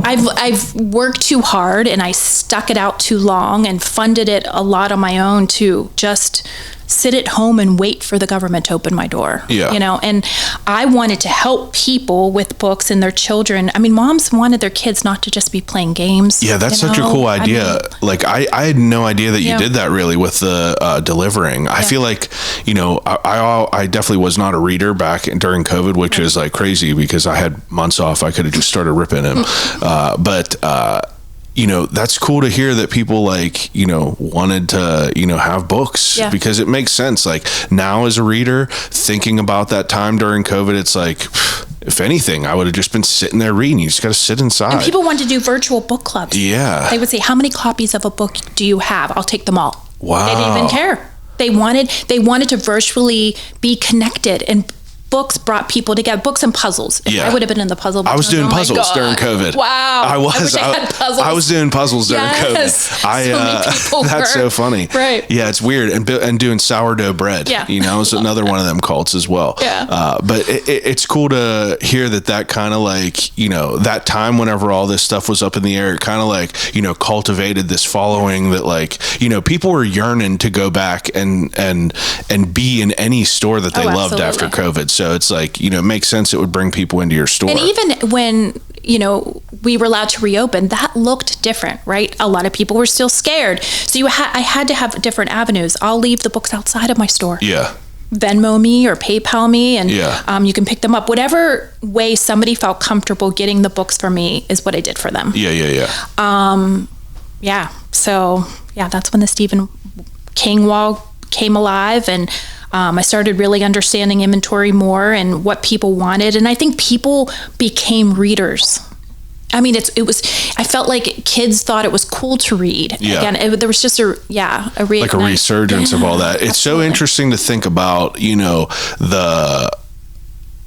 I've worked too hard and I stuck it out too long and funded it a lot on my own to just sit at home and wait for the government to open my door. Yeah. And I wanted to help people with books and their children. I mean, moms wanted their kids not to just be playing games. Yeah, that's such a cool idea. I had no idea that you did that really with the delivering. I feel like, I definitely was not a reader back during COVID, which is like crazy because I had months off. I could have just started ripping them. That's cool to hear that people wanted to, have books because it makes sense. Like now as a reader thinking about that time during COVID, it's like, if anything, I would have just been sitting there reading. You just got to sit inside. And people want to do virtual book clubs. Yeah. They would say, how many copies of a book do you have? I'll take them all. Wow. They didn't even care. They wanted to virtually be connected, and books brought people together. Books and puzzles. Yeah. I would have been in the puzzle. I was doing puzzles during COVID. Wow. I was. I wish I had puzzles. I was doing puzzles during COVID. So many people that's so funny. Right. Yeah, it's weird. And doing sourdough bread. Yeah. It's another one of them cults as well. Yeah. But it's cool to hear that kind of like, that time whenever all this stuff was up in the air, it kind of like, cultivated this following that like, people were yearning to go back and be in any store that they loved after COVID. So it's like, it makes sense it would bring people into your store. And even when, we were allowed to reopen, that looked different, right? A lot of people were still scared. So I had to have different avenues. I'll leave the books outside of my store. Yeah. Venmo me or PayPal me, and you can pick them up. Whatever way somebody felt comfortable getting the books for me is what I did for them. Yeah. So, that's when the Stephen King wall came alive, and I started really understanding inventory more and what people wanted. And I think people became readers. I mean, I felt like kids thought it was cool to read. Yeah. Again, there was just a resurgence of all that. It's absolutely. So interesting to think about, the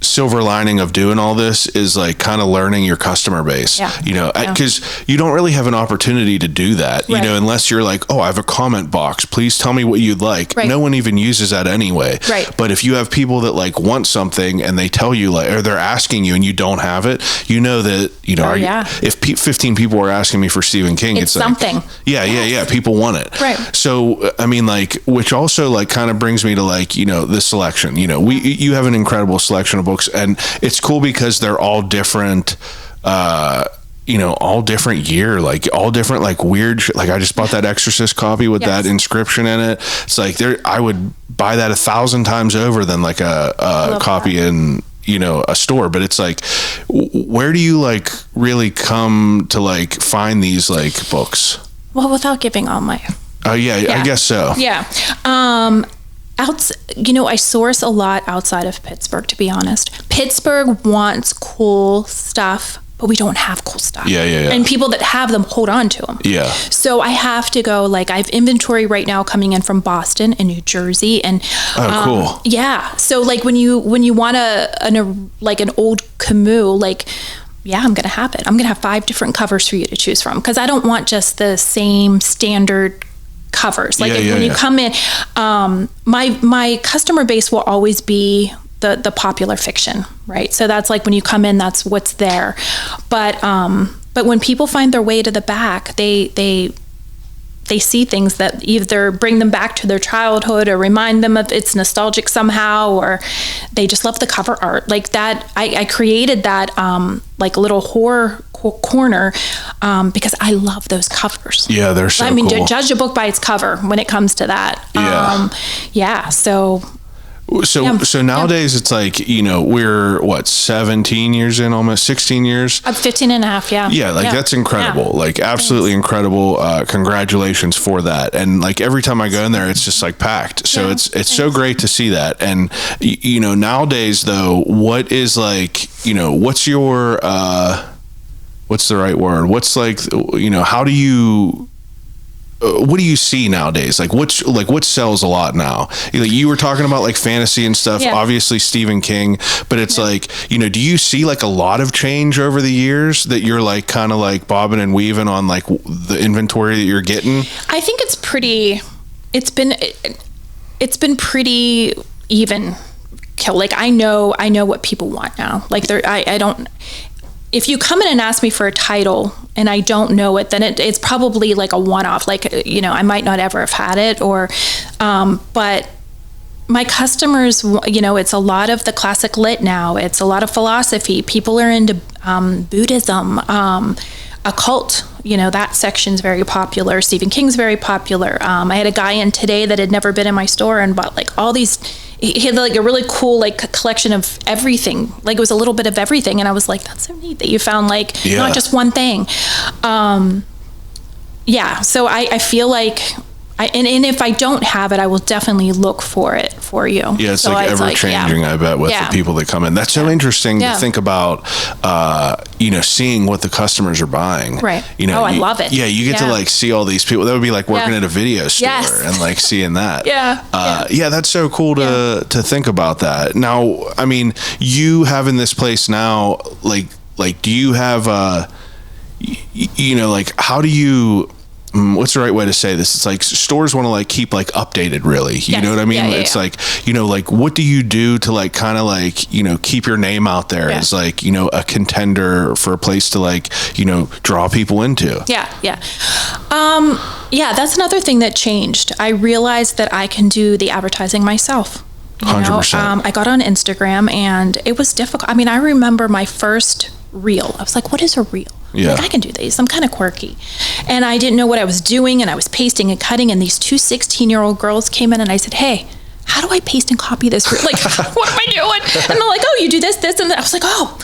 silver lining of doing all this is like kind of learning your customer base, because you don't really have an opportunity to do that, unless you're like, oh, I have a comment box, please tell me what you'd like. Right. No one even uses that anyway. Right. But if you have people that like want something and they tell you or they're asking you and you don't have it, that, if 15 people are asking me for Stephen King, it's like, something. Yeah. People want it. Right. So, I mean, like, which also like kind of brings me to like, the selection, you have an incredible selection of books, and it's cool because they're all different, all different year, like all different, like weird, like I just bought that Exorcist copy with that inscription in it. It's like I would buy that 1,000 times over than like a copy in, a store. But it's like, where do you like really come to like find these like books? Well, without giving all my... I guess so. Yeah. I source a lot outside of Pittsburgh, to be honest. Pittsburgh wants cool stuff, but we don't have cool stuff. Yeah. And people that have them hold on to them. Yeah. So I have to go, like, I have inventory right now coming in from Boston and New Jersey. And cool. Yeah. So like when you want an old Camus, like, I'm going to have it. I'm going to have 5 different covers for you to choose from, because I don't want just the same standard covers. Like when you come in, my customer base will always be the popular fiction, right? So that's like when you come in, that's what's there. But when people find their way to the back, they see things that either bring them back to their childhood or remind them of it's nostalgic somehow, or they just love the cover art. Like that, I created that like little horror corner because I love those covers. Yeah, they're so cool. Judge a book by its cover when it comes to that. So So nowadays it's like, we're what, 17 years in, almost 16 years? 15 and a half. Yeah. Yeah. That's incredible. Yeah. Like absolutely incredible. Congratulations for that. And like every time I go in there, it's just like packed. So it's so great to see that. And, nowadays though, what is like, what's your, what's the right word? What's like, how do you, what do you see nowadays? Like what sells a lot now? You were talking about like fantasy and stuff, obviously Stephen King, but it's like, do you see like a lot of change over the years that you're like kind of like bobbing and weaving on like the inventory that you're getting? I think it's been pretty even. Like I know what people want now. Like if you come in and ask me for a title and I don't know it, then it's probably like a one-off. Like, I might not ever have had it but my customers, it's a lot of the classic lit now. It's a lot of philosophy. People are into Buddhism, occult, that section's very popular. Stephen King's very popular. I had a guy in today that had never been in my store and bought like all these. He had like a really cool like collection of everything. Like it was a little bit of everything, and I was like, "That's so neat that you found like not just one thing." So I feel like. And if I don't have it, I will definitely look for it for you. Yeah, it's like ever changing, I bet, with the people that come in. That's so interesting to think about, seeing what the customers are buying. Right. I love it. Yeah, you get to like see all these people. That would be like working at a video store and like seeing that. Yeah, that's so cool to think about that. Now, I mean, you having this place now, like do you have, like how do you... what's the right way to say this? It's like stores want to like keep like updated, really. You know what I mean? It's like, like what do you do to like kind of like, keep your name out there as like, a contender for a place to like, draw people into? That's another thing that changed. I realized that I can do the advertising myself. 100%. I got on Instagram and it was difficult. I mean, I remember my first reel. I was like, what is a reel? Like, I can do these. I'm kind of quirky. And I didn't know what I was doing, and I was pasting and cutting, and these two 16-year-old girls came in, and I said, hey, how do I paste and copy this? Like, what am I doing? And they're like, oh, you do this, and that. I was like, oh.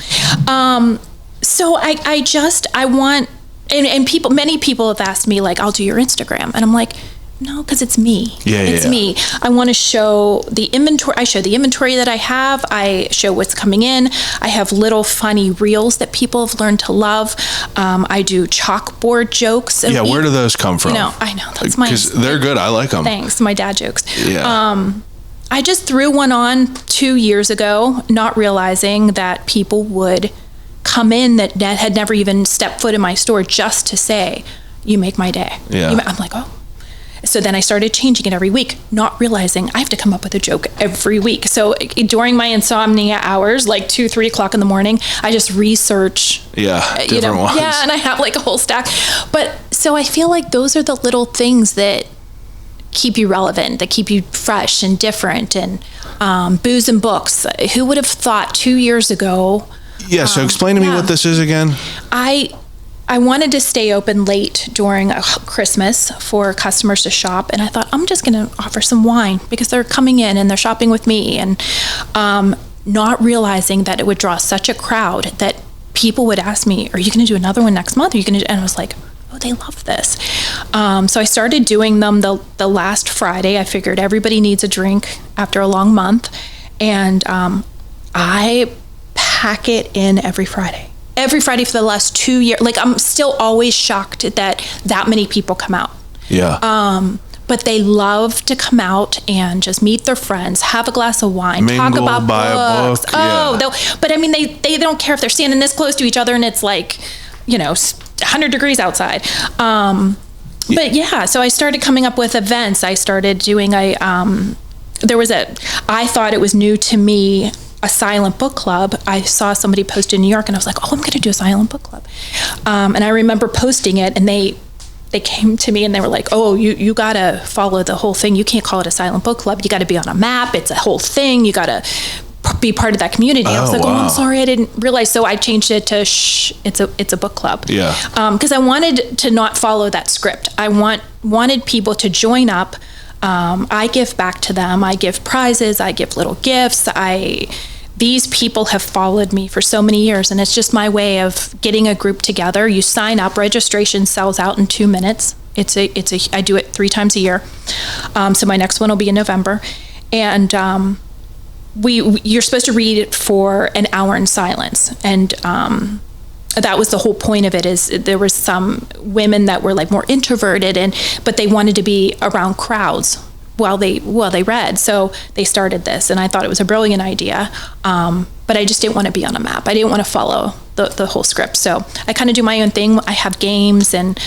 So I want, and many people have asked me, like, I'll do your Instagram. And I'm like, no, because it's me. It's me. I want to show the inventory. I show the inventory that I have. I show what's coming in. I have little funny reels that people have learned to love. I do chalkboard jokes. Where do those come from? I know. That's my... Because they're good. I like them. Thanks. My dad jokes. Yeah. I just threw one on 2 years ago, not realizing that people would come in that had never even stepped foot in my store just to say, you make my day. Yeah. I'm like, oh. So then I started changing it every week, not realizing I have to come up with a joke every week. So during my insomnia hours, like 2-3 o'clock in the morning, I just research. Different ones. Yeah, and I have like a whole stack. But so I feel like those are the little things that keep you relevant, that keep you fresh and different. And booze and books. Who would have thought 2 years ago? Yeah. So explain to me what this is again. I wanted to stay open late during Christmas for customers to shop, and I thought, I'm just going to offer some wine because they're coming in and they're shopping with me, and not realizing that it would draw such a crowd that people would ask me, are you going to do another one next month? Are you going to? And I was like, oh, they love this. So I started doing them the last Friday. I figured everybody needs a drink after a long month, and I pack it in every Friday. Every Friday for the last 2 years. Like, I'm still always shocked that many people come out. Yeah. But they love to come out and just meet their friends, have a glass of wine, Mingle, talk about books. But I mean, they don't care if they're standing this close to each other and it's like, 100 degrees outside. But yeah, so I started coming up with events. I started doing I thought it was new to me, a silent book club. I saw somebody post in New York and I was like, oh, I'm going to do a silent book club. And I remember posting it, and they came to me and they were like, oh, you got to follow the whole thing. You can't call it a silent book club. You got to be on a map. It's a whole thing. You got to be part of that community. I was like, wow. Oh, I'm sorry, I didn't realize. So I changed it to it's a book club. Yeah. Because I wanted to not follow that script. I wanted people to join up. I give back to them. I give prizes. I give little gifts. These people have followed me for so many years, and it's just my way of getting a group together. You sign up, registration sells out in 2 minutes. I do it 3 times a year. So my next one will be in November. And you're supposed to read it for an hour in silence. And that was the whole point of it. Is there was some women that were like more introverted, but they wanted to be around crowds while they read. So they started this, and I thought it was a brilliant idea. But I just didn't want to be on a map. I didn't want to follow the whole script. So I kind of do my own thing. I have games and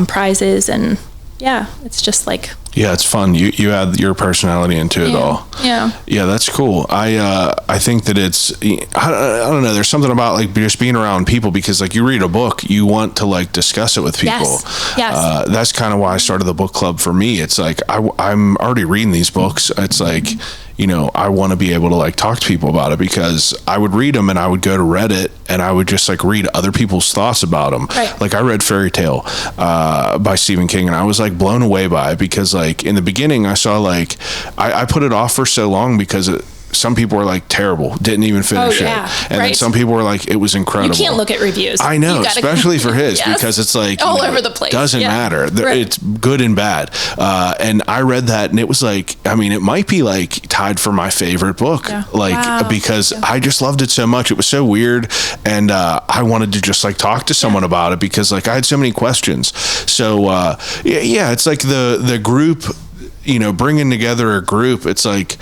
prizes, and yeah, it's just like. Yeah, it's fun. You add your personality into it all. Yeah, that's cool. I think that it's, I don't know, there's something about like just being around people, because like you read a book, you want to like discuss it with people. Yes. That's kind of why I started the book club for me. It's like I'm already reading these books. It's like, I want to be able to like talk to people about it, because I would read them and I would go to Reddit and I would just like read other people's thoughts about them. Right. Like I read Fairy Tale by Stephen King, and I was like blown away by it, because like in the beginning I saw like, I put it off for so long because some people were like terrible, didn't even finish it. And then some people were like, it was incredible. You can't look at reviews. I know, especially for his, because it's like all over the place. Doesn't matter. It's good and bad. And I read that, and it was like, I mean, it might be like tied for my favorite book, because I just loved it so much. It was so weird, and I wanted to just like talk to someone about it, because like I had so many questions. So it's like the group, bringing together a group. It's like,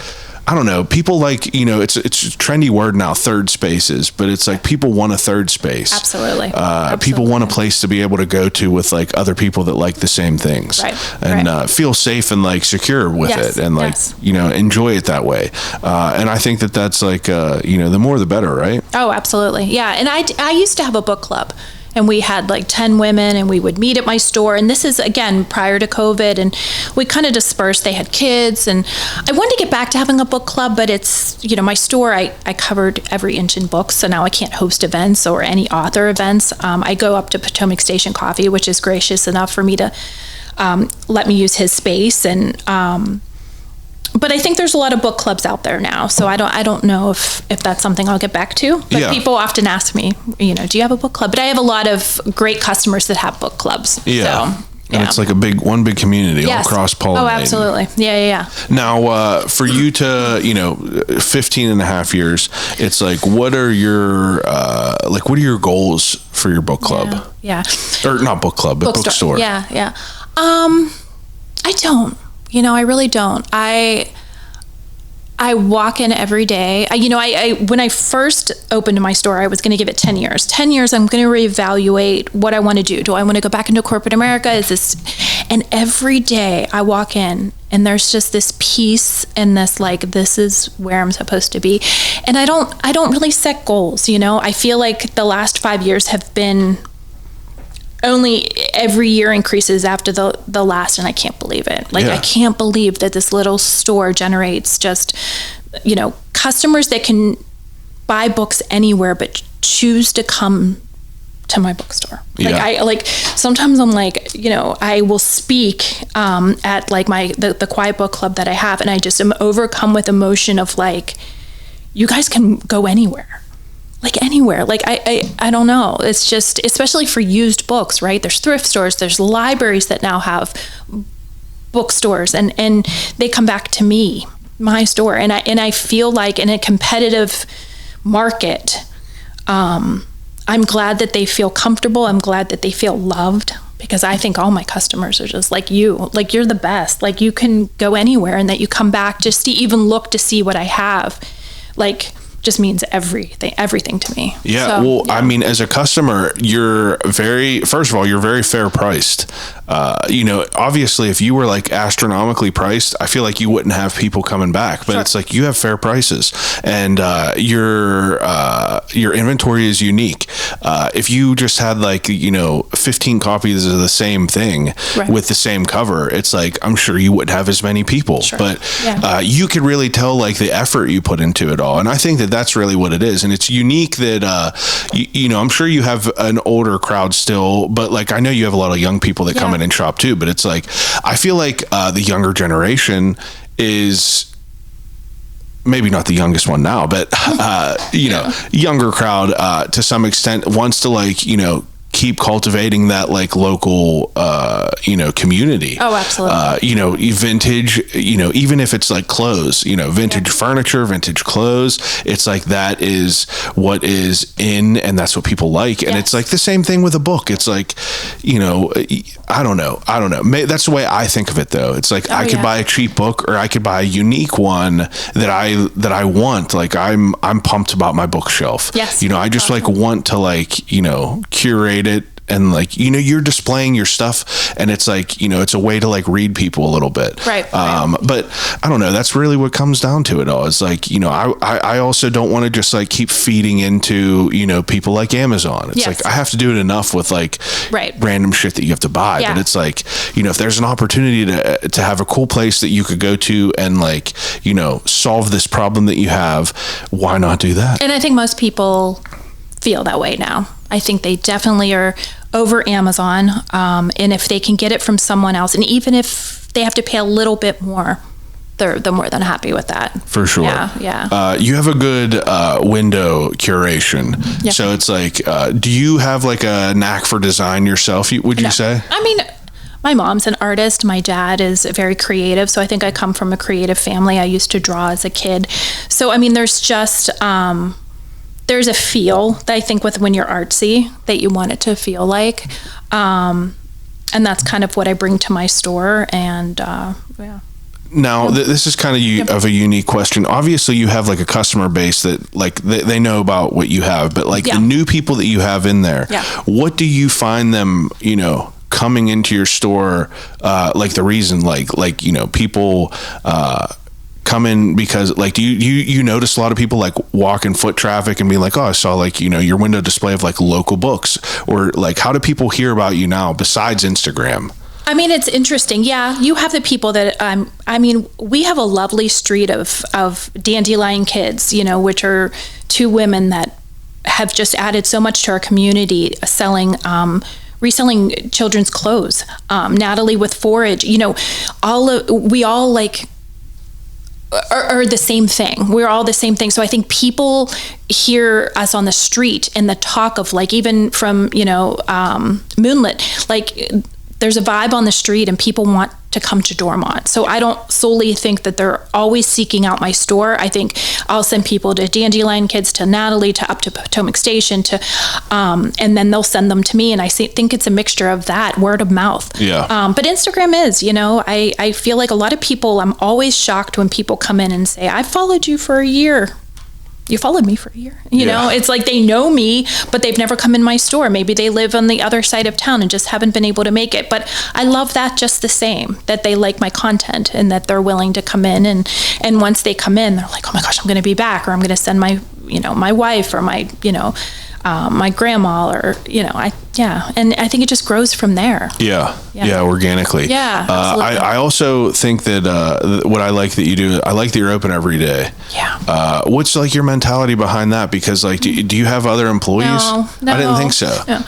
I don't know, people like, it's a trendy word now, third spaces, but it's like people want a third space. Absolutely. People want a place to be able to go to with like other people that like the same things, and feel safe and like secure with it, and like, enjoy it that way. And I think that's like, the more the better, right? Oh, absolutely. Yeah. And I used to have a book club. And we had like 10 women, and we would meet at my store. And this is, again, prior to COVID. And we kind of dispersed. They had kids. And I wanted to get back to having a book club, but it's, my store, I covered every inch in books. So now I can't host events or any author events. I go up to Potomac Station Coffee, which is gracious enough for me to let me use his space. And but I think there's a lot of book clubs out there now, so I don't know if that's something I'll get back to. But people often ask me, do you have a book club? But I have a lot of great customers that have book clubs. Yeah. So, and it's like one big community, all cross-pollinating. Oh, absolutely. Yeah. Now, for you to, 15 and a half years, it's like, what are your goals for your book club? Yeah. Or not book club, but bookstore. Yeah. I don't. I really don't. I walk in every day. When I first opened my store, I was going to give it 10 years. 10 years, I'm going to reevaluate what I want to do. Do I want to go back into corporate America? And every day I walk in, and there's just this peace and this, like, this is where I'm supposed to be. And I don't really set goals. I feel like the last 5 years have been only every year increases after the last, and I can't believe it. I can't believe that this little store generates just, customers that can buy books anywhere but choose to come to my bookstore. Sometimes I'm like, I will speak at like the quiet book club that I have, and I just am overcome with emotion of like, you guys can go anywhere. Like anywhere. Like I don't know. It's just, especially for used books, right? There's thrift stores, there's libraries that now have bookstores, and they come back to me, my store, and I feel like in a competitive market, I'm glad that they feel comfortable. I'm glad that they feel loved, because I think all my customers are just like you. Like, you're the best. Like, you can go anywhere, and that you come back just to even look to see what I have. Like, just means everything to me. I mean, as a customer, you're very fair priced. Obviously if you were like astronomically priced, I feel like you wouldn't have people coming back, but it's like you have fair prices, and your inventory is unique. if you just had like, 15 copies of the same thing with the same cover, it's like, I'm sure you wouldn't have as many people, but you could really tell like the effort you put into it all. And I think that that's really what it is. And it's unique that, I'm sure you have an older crowd still, but like, I know you have a lot of young people that come in and shop too, but it's like, I feel like the younger generation is maybe not the youngest one now, but, younger crowd to some extent wants to like, keep cultivating that like local, community. Oh, absolutely. Vintage, even if it's like clothes, vintage furniture, vintage clothes, it's like that is what is in, and that's what people like. And it's like the same thing with a book. It's like, I don't know. That's the way I think of it though. It's like I could buy a cheap book, or I could buy a unique one that I want. Like I'm pumped about my bookshelf. Yes. I just like want to like, curate it, and like, you're displaying your stuff, and it's like, it's a way to like read people a little bit. Right. But I don't know, that's really what comes down to it all. It's like, I also don't want to just like keep feeding into, people like Amazon. It's like, I have to do it enough with like random shit that you have to buy. But it's like, if there's an opportunity to have a cool place that you could go to and like, solve this problem that you have, why not do that? And I think most people feel that way now. I think they definitely are over Amazon. And if they can get it from someone else, and even if they have to pay a little bit more, they're more than happy with that. For sure. Yeah. You have a good window curation. Yeah. So it's like, do you have like a knack for design yourself, would you say? I mean, my mom's an artist. My dad is very creative. So I think I come from a creative family. I used to draw as a kid. So, I mean, there's just... there's a feel that I think with when you're artsy that you want it to feel like. And that's kind of what I bring to my store. And Now, this is kind of a unique question. Obviously, you have like a customer base that like they know about what you have, but like the new people that you have in there, what do you find them, coming into your store, like the reason, like people come in because like, do you notice a lot of people like walk in foot traffic and be like, oh, I saw like, your window display of like local books, or like, how do people hear about you now besides Instagram? I mean, it's interesting. Yeah, you have the people that, we have a lovely street of Dandelion Kids, which are two women that have just added so much to our community, reselling children's clothes. Natalie with Forage, we all like, are the same thing. We're all the same thing. So I think people hear us on the street and the talk of like, even from, Moonlit, like there's a vibe on the street and people want to come to Dormont. So I don't solely think that they're always seeking out my store. I think I'll send people to Dandelion Kids, to Natalie, to up to Potomac Station, and then they'll send them to me. And I think it's a mixture of that, word of mouth. Yeah. But Instagram is, I feel like a lot of people, I'm always shocked when people come in and say, I followed you for a year. You followed me for a year. It's like they know me, but they've never come in my store. Maybe they live on the other side of town and just haven't been able to make it. But I love that just the same, that they like my content and that they're willing to come in. And once they come in, they're like, oh my gosh, I'm going to be back, or I'm going to send my, my wife or my, my grandma, or, and I think it just grows from there. Yeah, organically. Yeah, I also think that what I like that you do, I like that you're open every day. Yeah. What's like your mentality behind that? Because like, do you have other employees? No. I didn't think so.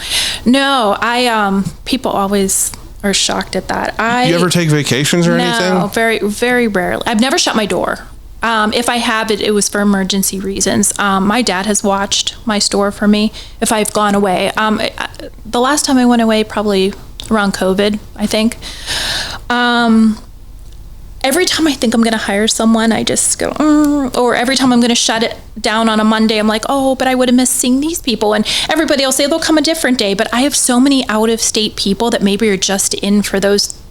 No, people always are shocked at that. You ever take vacations or anything? No, very, very rarely. I've never shut my door. If I have it was for emergency reasons. My dad has watched my store for me if I've gone away. The last time I went away, probably around COVID, I think. Every time I think I'm going to hire someone, I just go, or every time I'm going to shut it down on a Monday, I'm like, oh, but I would have missed seeing these people. And everybody will say they'll come a different day. But I have so many out-of-state people that maybe are just in for those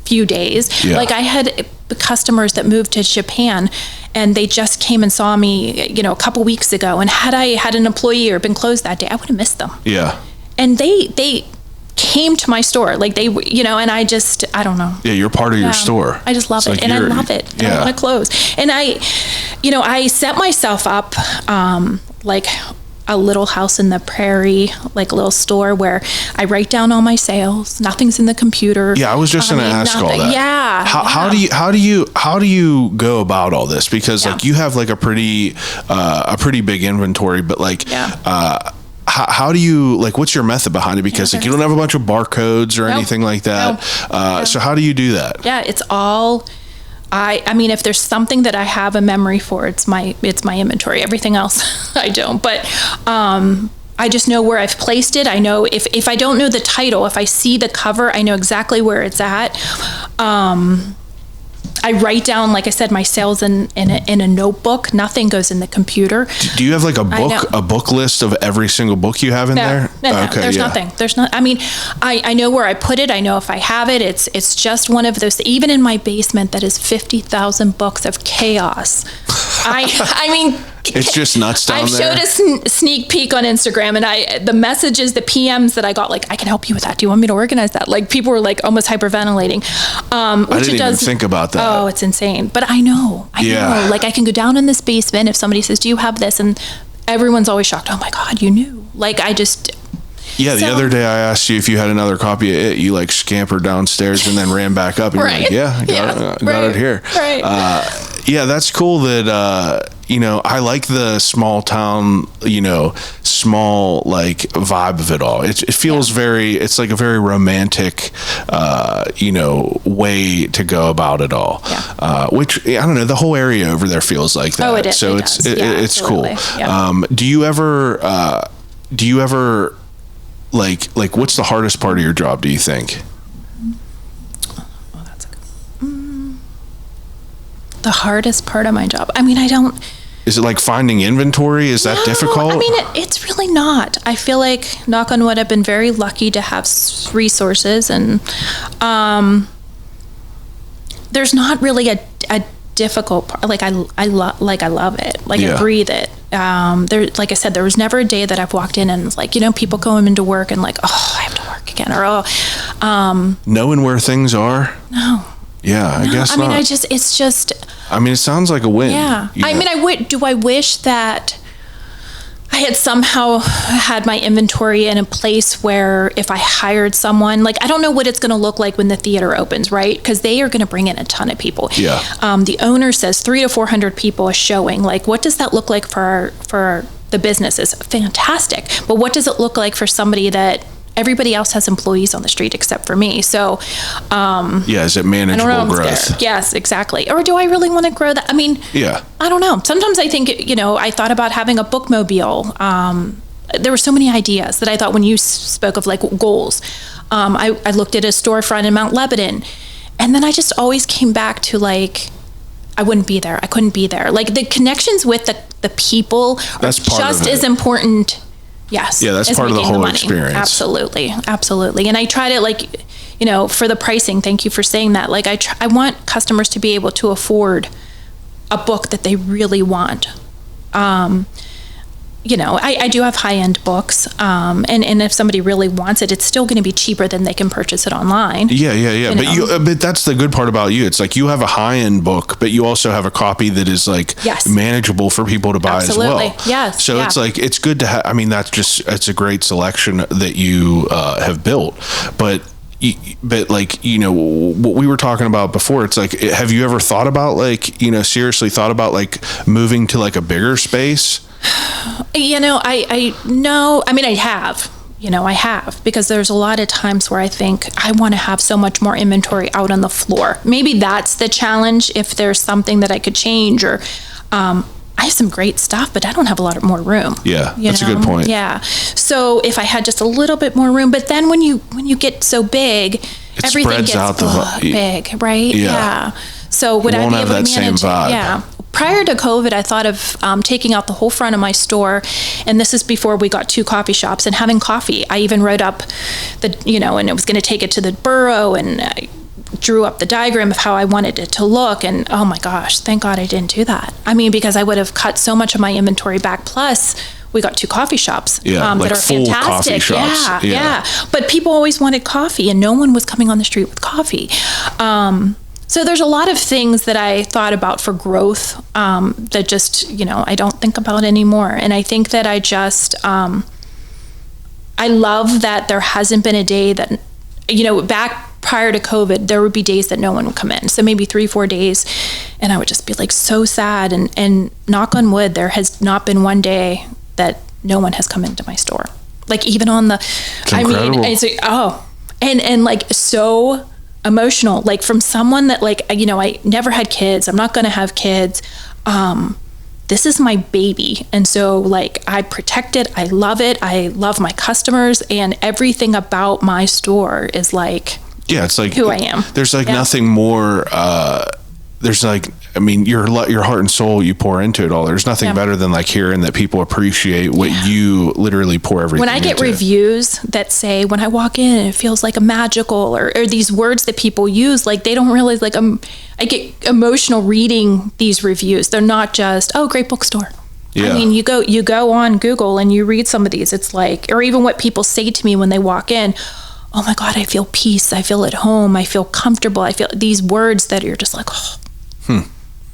few days. Yeah. Like I had customers that moved to Japan and they just came and saw me, a couple weeks ago. And had I had an employee or been closed that day, I would have missed them. Yeah. And they came to my store, like they, and I don't know. Yeah, you're part of your store. I just love it, and I love it. And I want to close. And I set myself up, like a little house in the prairie, like a little store where I write down all my sales. Nothing's in the computer. Yeah, I was just going to ask all that. Yeah. How do you go about all this? Because like you have like a pretty big inventory, but like how do you, like, what's your method behind it? Because like you don't have a bunch of barcodes or anything like that. So how do you do that? Yeah, it's all. I mean, if there's something that I have a memory for, it's my inventory. Everything else, I don't. But I just know where I've placed it. I know if I don't know the title, if I see the cover, I know exactly where it's at. I write down, like I said, my sales in a notebook. Nothing goes in the computer. Do you have like a book list of every single book you have in there? No, okay, there's nothing. There's not. I mean, I know where I put it. I know if I have it. It's just one of those. Even in my basement, that is 50,000 books of chaos. I mean. It's just nuts down there. I've showed a sneak peek on Instagram, and the messages, the PMs that I got, like, I can help you with that. Do you want me to organize that? Like, people were like almost hyperventilating. I didn't even think about that. Oh, it's insane. But I know. Like, I can go down in this basement if somebody says, do you have this? And everyone's always shocked. Oh my God, you knew. Like, yeah, the other day I asked you if you had another copy of it. You like scampered downstairs and then ran back up and you're like, got it here. Right. Yeah, that's cool that, I like the small town, small like vibe of it all. It feels it's like a very romantic, way to go about it all. Yeah. Which, I don't know, the whole area over there feels like that. Oh, it is. So it's cool. Yeah. Do you ever, like what's the hardest part of your job, do you think? Oh, that's a good. The hardest part of my job. I mean, Is it like finding inventory? Is that difficult? I mean, it's really not. I feel like, knock on wood, I've been very lucky to have resources, and there's not really a difficult part. Like I love it. Like I breathe it. Like I said, there was never a day that I've walked in and like, people going into work and like, oh, I have to work again, or knowing where things are. No. Yeah, I guess I mean, not. it's just. I mean, it sounds like a win. Yeah. I mean, I wish that I had somehow had my inventory in a place where if I hired someone, like, I don't know what it's going to look like when the theater opens, right? Because they are going to bring in a ton of people. Yeah. The owner says 300 to 400 people a showing. Like, what does that look like for the businesses? Fantastic. But what does it look like for somebody that everybody else has employees on the street except for me? So, is it manageable growth? Yes, exactly. Or do I really want to grow that? I mean, I don't know. Sometimes I think, I thought about having a bookmobile. There were so many ideas that I thought when you spoke of like goals. I looked at a storefront in Mount Lebanon, and then I just always came back to like, I wouldn't be there. I couldn't be there. Like the connections with the people are just as important. Yes. Yeah, that's part of the whole experience. Absolutely. And I try to for the pricing, thank you for saying that. Like I want customers to be able to afford a book that they really want. I do have high-end books, and if somebody really wants it, it's still going to be cheaper than they can purchase it online. Yeah. But that's the good part about you. It's like you have a high-end book, but you also have a copy that is like manageable for people to buy as well. Yes. So it's like, it's good to have, I mean, it's a great selection that you have built, but like, what we were talking about before, it's like, have you ever thought about like, seriously thought about like moving to like a bigger space? I have, because there's a lot of times where I think I want to have so much more inventory out on the floor. Maybe that's the challenge. If there's something that I could change, or I have some great stuff, but I don't have a lot more room. Yeah, that's a good point. Yeah. So if I had just a little bit more room, but then when you get so big, everything gets big, right? Yeah. So would I be able to manage? Same vibe. Yeah. Prior to COVID, I thought of taking out the whole front of my store, and this is before we got 2 coffee shops, and having coffee. I even wrote up and it was going to take it to the borough, and I drew up the diagram of how I wanted it to look, and oh my gosh, thank God I didn't do that. I mean, because I would have cut so much of my inventory back. Plus, we got 2 coffee shops like that are full fantastic. Coffee shops. Yeah. But people always wanted coffee, and no one was coming on the street with coffee. So there's a lot of things that I thought about for growth that just, I don't think about anymore. And I think that I just, I love that there hasn't been a day that, back prior to COVID, there would be days that no one would come in. So maybe 3-4 days. And I would just be like so sad. And knock on wood, there has not been one day that no one has come into my store. Like even on the, it's like, and like so emotional, like from someone that like, I never had kids. I'm not going to have kids. This is my baby. And so like I protect it. I love it. I love my customers, and everything about my store is like, it's like who I am. There's like nothing more, there's like, your heart and soul you pour into it all. There's nothing better than like hearing that people appreciate what you literally pour everything into. When I get reviews that say, when I walk in, it feels like a magical, or these words that people use, like they don't realize, like I get emotional reading these reviews. They're not just, oh, great bookstore. Yeah. You go on Google and you read some of these. It's like, or even what people say to me when they walk in. Oh my God, I feel peace. I feel at home. I feel comfortable. I feel these words that you're just like, oh.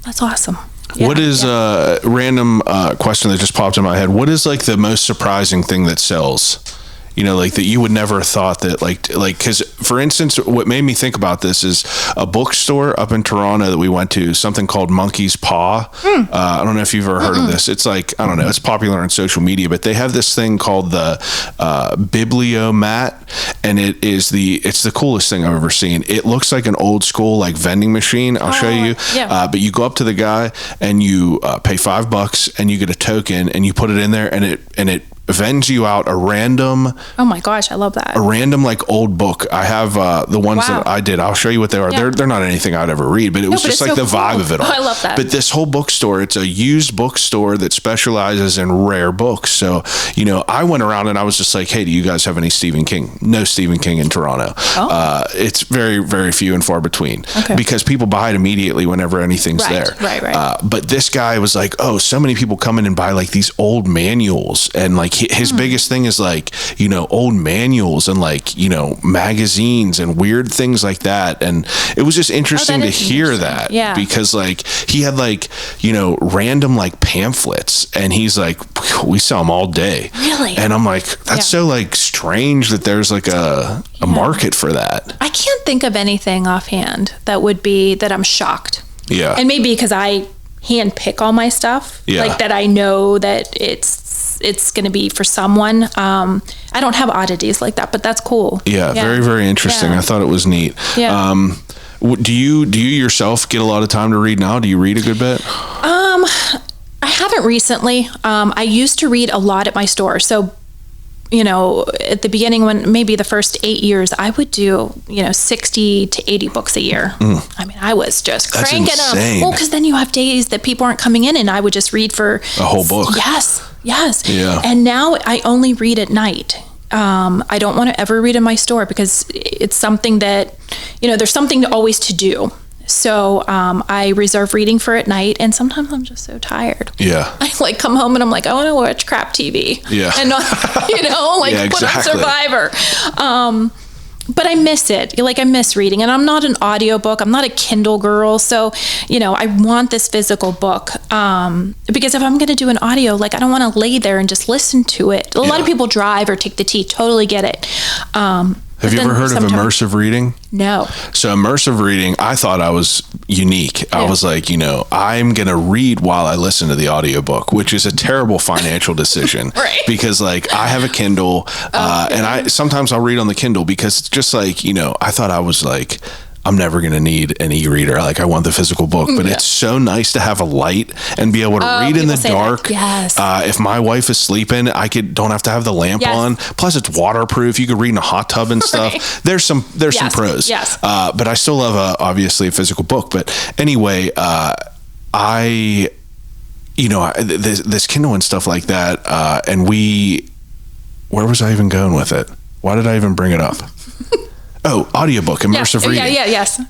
That's awesome. Yeah, what is a random question that just popped in my head? What is like the most surprising thing that sells? Like that you would never have thought that like, cause for instance, what made me think about this is a bookstore up in Toronto that we went to, something called Monkey's Paw. I don't know if you've ever heard of this. It's like, I don't know, it's popular on social media, but they have this thing called the Bibliomat, and it's the coolest thing I've ever seen. It looks like an old school like vending machine. I'll show you. Yeah. But you go up to the guy and you pay $5 and you get a token and you put it in there, and it vends you out a random, oh my gosh, I love that, a random like old book. I have the ones that I did. I'll show you what they are. They're not anything I'd ever read, but it was just like the vibe of it all. I love that. But this whole bookstore, it's a used bookstore that specializes in rare books. So I went around and I was just like, hey, do you guys have any Stephen King? No Stephen King in Toronto. It's very, very few and far between, because people buy it immediately whenever anything's there. Right. But this guy was like, oh, so many people come in and buy like these old manuals, and like his biggest thing is like, old manuals and like, magazines and weird things like that. And it was just interesting to hear that, because like he had like, random like pamphlets, and he's like, we sell them all day. Really? And I'm like, that's so like strange that there's like a market for that. I can't think of anything offhand that would be that I'm shocked. Yeah. And maybe because I hand pick all my stuff, like that I know that it's going to be for someone. I don't have oddities like that, but that's cool. Yeah. Very, very interesting. I thought it was neat. Yeah. Do you yourself get a lot of time to read now? Do you read a good bit? I haven't recently. I used to read a lot at my store. So, at the beginning, when maybe the first 8 years, I would do, 60 to 80 books a year. I was just cranking them. Well, because then you have days that people aren't coming in, and I would just read for a whole book. Yes. Yeah. And now I only read at night. I don't want to ever read in my store because it's something that, there's something always to do. So I reserve reading for at night, and sometimes I'm just so tired. Yeah. I like come home and I'm like, I want to watch crap TV. Yeah. And not, put on Survivor. But I miss it. Like I miss reading, and I'm not an audiobook. I'm not a Kindle girl. So, I want this physical book. Because if I'm going to do an audio, like I don't want to lay there and just listen to it. A lot of people drive or take the T. Totally get it. Have you ever heard of immersive reading? No. So immersive reading, I thought I was unique. I was like, I'm going to read while I listen to the audiobook, which is a terrible financial decision. Right. Because like I have a Kindle and sometimes I'll read on the Kindle because it's just like, I thought I was like, I'm never going to need an e-reader. Like I want the physical book, but it's so nice to have a light and be able to read in the dark. Yes. If my wife is sleeping, don't have to have the lamp on. Plus it's waterproof. You could read in a hot tub and stuff. There's some pros. Yes. But I still love obviously a physical book. But anyway, this Kindle and stuff like that. And where was I even going with it? Why did I even bring it up? Oh, audiobook, immersive reading. Yes.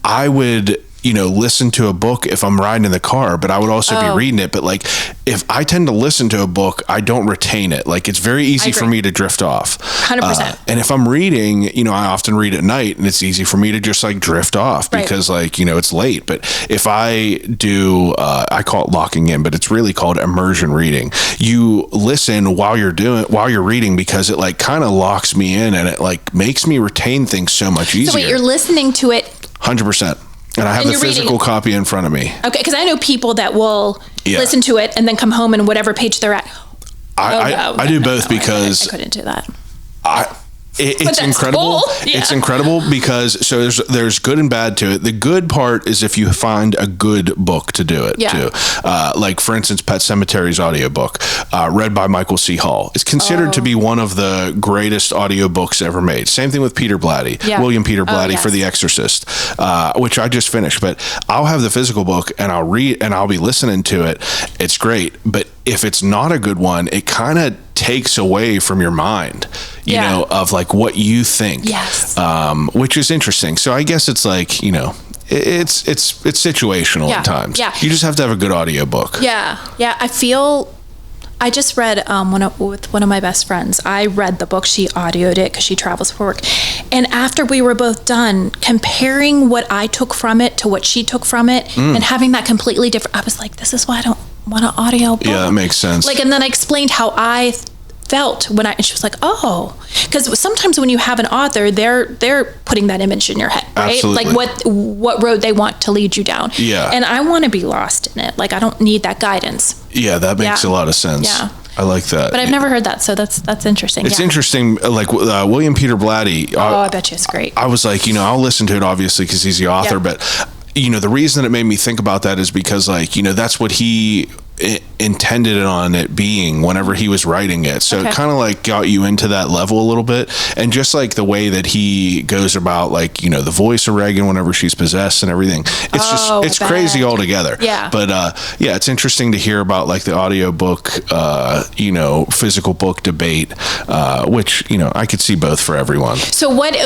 listen to a book if I'm riding in the car, but I would also be reading it. But like, if I tend to listen to a book, I don't retain it. Like, it's very easy for me to drift off. 100%. And if I'm reading, I often read at night, and it's easy for me to just like drift off because like, it's late. But if I do, I call it locking in, but it's really called immersion reading. You listen while you're reading because it like kind of locks me in, and it like makes me retain things so much easier. So wait, you're listening to it 100%. And I have the physical copy in front of me. Okay, because I know people that will listen to it and then come home and whatever page they're at. I do both because I couldn't do that. It's incredible. Cool. Yeah. It's incredible because there's good and bad to it. The good part is if you find a good book to do it too. Like for instance, Pet Sematari's audiobook, read by Michael C. Hall. It's considered to be one of the greatest audiobooks ever made. Same thing with Peter Blatty, William Peter Blatty for The Exorcist, which I just finished. But I'll have the physical book and I'll read and I'll be listening to it. It's great. But if it's not a good one, it kind of takes away from your mind, of like what you think, which is interesting. So I guess it's like, it's situational at times. Yeah. You just have to have a good audiobook. Yeah. Yeah. I just read with one of my best friends. I read the book. She audioed it because she travels for work. And after we were both done, comparing what I took from it to what she took from it and having that completely different, I was like, this is why I don't want an audio book. Yeah, that makes sense. Like, and then I explained how I felt and she was like, oh, because sometimes when you have an author, they're putting that image in your head, right? Absolutely. Like what road they want to lead you down. Yeah. And I want to be lost in it. Like, I don't need that guidance. Yeah, that makes a lot of sense. Yeah. I like that. But I've never heard that, so that's interesting. It's interesting, like William Peter Blatty. I bet you it's great. I was like, I'll listen to it obviously because he's the author, but the reason it made me think about that is because like, that's what he intended it on it being whenever he was writing it. So it kind of like got you into that level a little bit. And just like the way that he goes about like, the voice of Reagan whenever she's possessed and everything, it's it's crazy altogether. Yeah. But it's interesting to hear about like the audiobook, physical book debate, which, I could see both for everyone. So what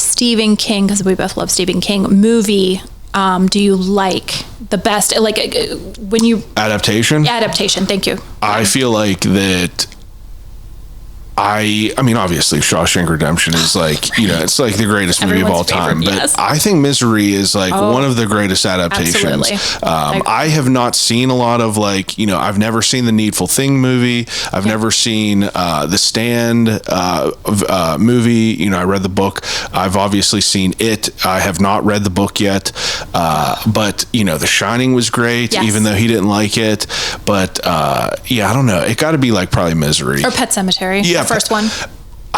Stephen King, because we both love Stephen King, movie do you like the best? Like when you adaptation, thank you. I feel like that I mean, obviously Shawshank Redemption is like, it's like the greatest movie of all time, but I think Misery is like one of the greatest adaptations. I have not seen a lot of like, I've never seen the Needful Thing movie. I've never seen the Stand movie. I read the book. I've obviously seen it. I have not read the book yet. But The Shining was great, even though he didn't like it. But I don't know. It got to be like probably Misery. Or Pet Sematary. Yeah. First one.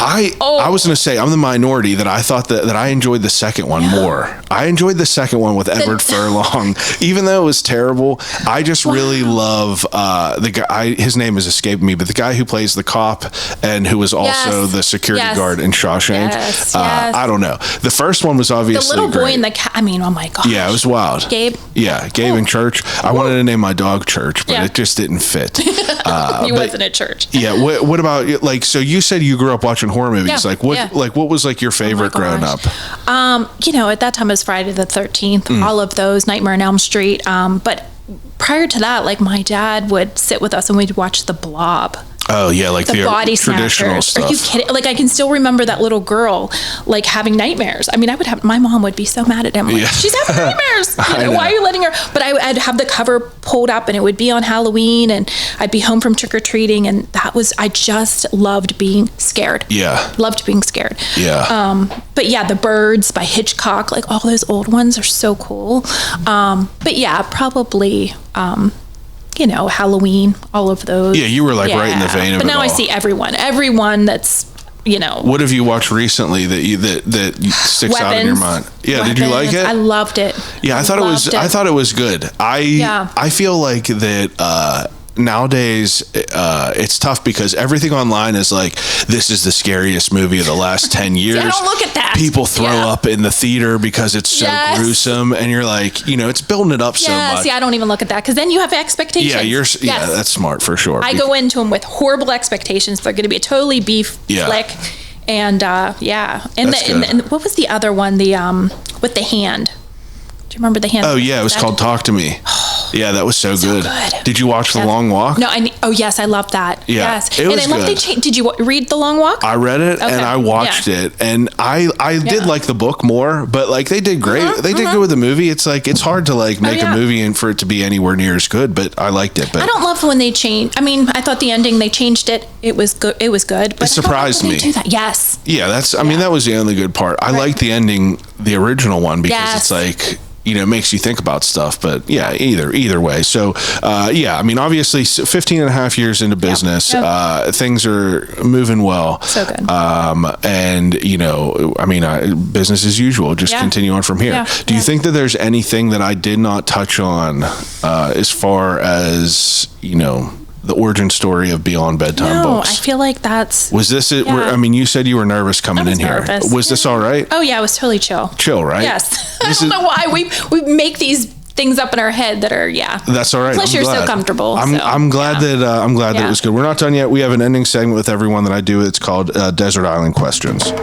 I was going to say I'm the minority that I thought that I enjoyed the second one more. I enjoyed the second one with Edward Furlong, even though it was terrible. I just really love the guy. His name has escaped me, but the guy who plays the cop and who was also the security guard in Shawshank. I don't know. The first one was obviously the little boy great. in the cat. I mean, oh my gosh. Yeah, it was wild. Gabe. Yeah, Gabe in Church. I wanted to name my dog Church, but it just didn't fit. He wasn't at church. Yeah. What about like? So you said you grew up watching horror movies. What was like your favorite growing up? At that time it was Friday the 13th, all of those, Nightmare on Elm Street. But prior to that, like my dad would sit with us and we'd watch The Blob. Oh yeah, like the body traditional stuff. Are you kidding? Like I can still remember that little girl like having nightmares. I mean, my mom would be so mad at him. Like, she's having nightmares. Why are you letting her? But I'd have the cover pulled up and it would be on Halloween and I'd be home from trick-or-treating and I just loved being scared. Yeah. Loved being scared. Yeah. But yeah, The Birds by Hitchcock, like all those old ones are so cool. But yeah, probably Halloween, all of those. Yeah, you were like right in the vein of it. But now I see everyone that's, What have you watched recently that sticks out in your mind? Yeah, Did you like it? I loved it. Yeah, I thought it was good. I feel like that nowadays it's tough because everything online is like, this is the scariest movie of the last 10 years. I don't look at that. People throw up in the theater because it's so gruesome and you're like, it's building it up so much. See, I don't even look at that because then you have expectations. Yeah, that's smart for sure. I go into them with horrible expectations. They're going to be a totally B flick. And yeah, and, That's and what was the other one? The with the hand. Do you remember the hand? Oh yeah, it was called Talk to Me. Yeah, that was so good. Did you watch The Long Walk? No, oh yes, I love that. Yeah, yes, it was and I love good. Did you read The Long Walk? I read it and I watched it, and I did like the book more, but like they did great. They did good with the movie. It's like it's hard to like make a movie and for it to be anywhere near as good, but I liked it. But I don't love when they change. I mean, I thought the ending they changed it. It was good. It was good. But it surprised me. Do that. Yes. Yeah, that's. I mean, that was the only good part. I liked the ending, the original one, because it's like, you know, it makes you think about stuff. But yeah, either way. So yeah, I mean, obviously 15 and a half years into business, things are moving well. So good. And you know, I mean, business as usual, just continue on from here. Yeah. Do you think that there's anything that I did not touch on as far as, you know, the origin story of Beyond Bedtime Books? I feel like that's... Was this it? I mean, you said you were nervous coming in here. Nervous. Was this all right? Oh yeah, it was totally chill. Chill, right? Yes. I don't know why we make these things up in our head that are That's all right. Plus, you're so comfortable. I'm glad that that it was good. We're not done yet. We have an ending segment with everyone that I do. It's called Desert Island Questions.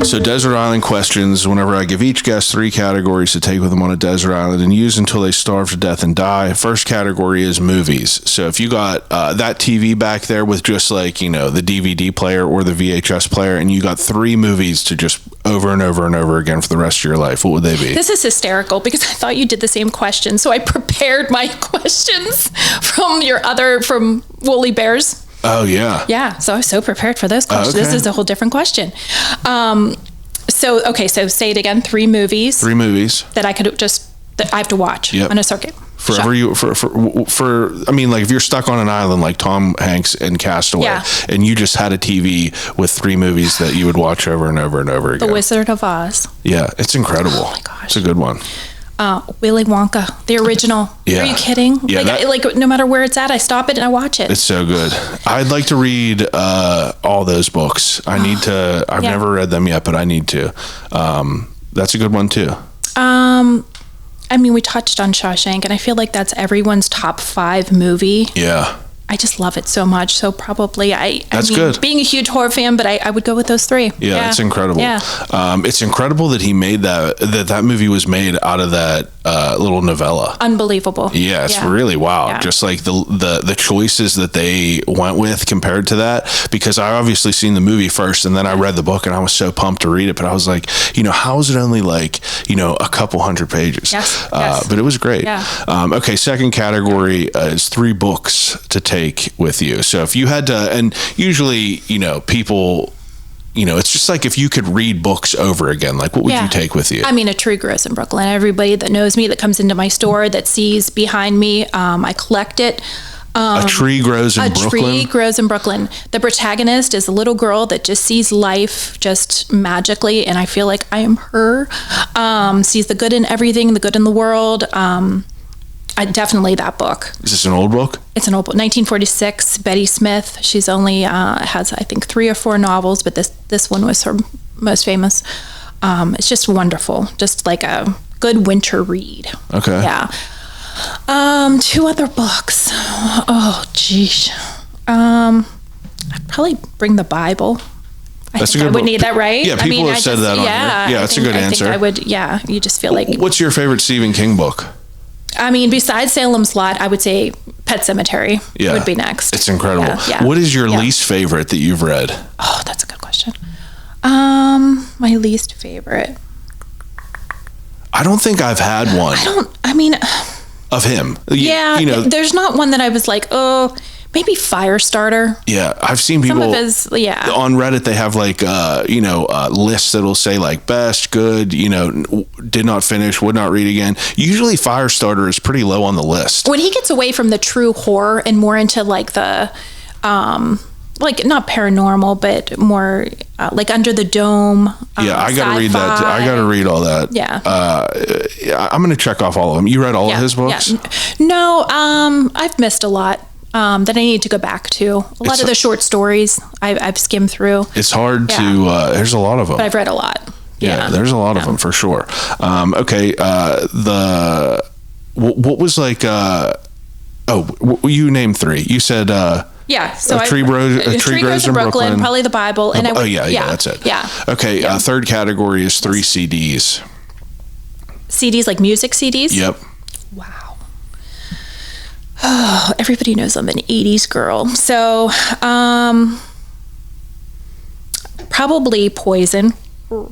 So Desert Island Questions, whenever I give each guest 3 categories to take with them on a desert island and use until they starve to death and die. First category is movies. So if you got that TV back there with just like, you know, the DVD player or the VHS player, and you got 3 movies to just over and over and over again for the rest of your life, what would they be? This is hysterical because I thought you did the same question. So I prepared my questions from Woolly Bears. Oh, yeah. Yeah. So I was so prepared for those questions. Okay. This is a whole different question. So say it again. 3 movies. 3 movies. That I have to watch on a circuit. Forever I mean, like if you're stuck on an island like Tom Hanks in Castaway and you just had a TV with 3 movies that you would watch over and over and over again. The Wizard of Oz. Yeah. It's incredible. Oh my gosh. It's a good one. Willy Wonka, the original. Yeah. Are you kidding? Yeah, like no matter where it's at, I stop it and I watch it. It's so good. I'd like to read all those books. I need to. I've never read them yet, but I need to. That's a good one too. I mean, we touched on Shawshank, and I feel like that's everyone's top 5 movie. Yeah. I just love it so much. So probably That's good. Being a huge horror fan, but I would go with those 3. Yeah, it's incredible. Yeah. It's incredible that he made that movie was made out of that little novella. Unbelievable. Yeah, it's really wild. Yeah. Just like the choices that they went with compared to that, because I obviously seen the movie first and then I read the book and I was so pumped to read it, but I was like, you know, how is it only like, you know, a couple hundred pages? Yes. But it was great. Yeah. Okay, second category is 3 books to take with you. So if you had to, and usually, you know, people, you know, it's just like if you could read books over again, like what would you take with you? I mean, a tree grows in Brooklyn. Everybody that knows me, that comes into my store, that sees behind me, I collect it. A tree grows in Brooklyn? A tree grows in Brooklyn. The protagonist is a little girl that just sees life just magically, and I feel like I am her. Sees the good in everything, the good in the world. Definitely that book. Is this an old book? It's an old book. 1946, Betty Smith. She's only has, I think, 3 or 4 novels, but this one was her most famous. It's just wonderful. Just like a good winter read. Okay. Yeah. 2 other books. Oh, geez. I'd probably bring the Bible. That's a good I would book. need that, right? Yeah, people have said that on here. Yeah, that's a good answer. I would, you just feel like... What's your favorite Stephen King book? I mean, besides Salem's Lot, I would say Pet Sematary would be next. It's incredible. Yeah. What is your least favorite that you've read? Oh, that's a good question. My least favorite. I don't think I've had one. Of him. Yeah, you know, there's not one that I was like, oh, maybe Firestarter. Yeah, I've seen people on Reddit. They have like lists that'll say like best, good, did not finish, would not read again. Usually Firestarter is pretty low on the list. When he gets away from the true horror and more into like the like not paranormal, but more like Under the Dome. I gotta read that. I gotta read all that. Yeah. I'm gonna check off all of them. You read all of his books? Yeah. No, I've missed a lot. That I need to go back to. A lot of the short stories I've skimmed through. It's hard to, there's a lot of them. But I've read a lot. Yeah, there's a lot of them for sure. Okay, what was like, you named 3. You said Yeah. So a tree grows in Brooklyn. Probably the Bible. And yeah, that's it. Yeah. Okay. Third category is 3 CDs. CDs, like music CDs? Yep. Wow. Oh, everybody knows I'm an 80s girl. So, probably Poison.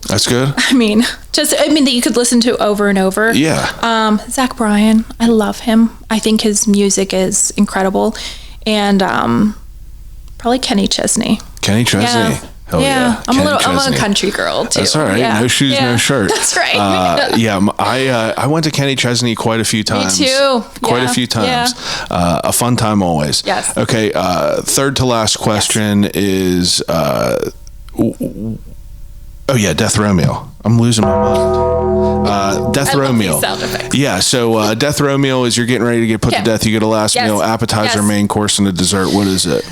That's good. I mean, that you could listen to over and over. Yeah. Zach Bryan, I love him. I think his music is incredible. And probably Kenny Chesney. Kenny Chesney. Yeah. Hell yeah. I'm a country girl too. That's all right. Yeah. No shoes, no shirt. That's right. I went to Kenny Chesney quite a few times. Me too. Quite a few times. Yeah. A fun time always. Yes. Okay. Third to last question is, Death Row Meal. I'm losing my mind. Death Row Meal. Sound effects. Yeah, so Death Row Meal is you're getting ready to get put to death. You get a last meal, appetizer, main course, and a dessert. What is it?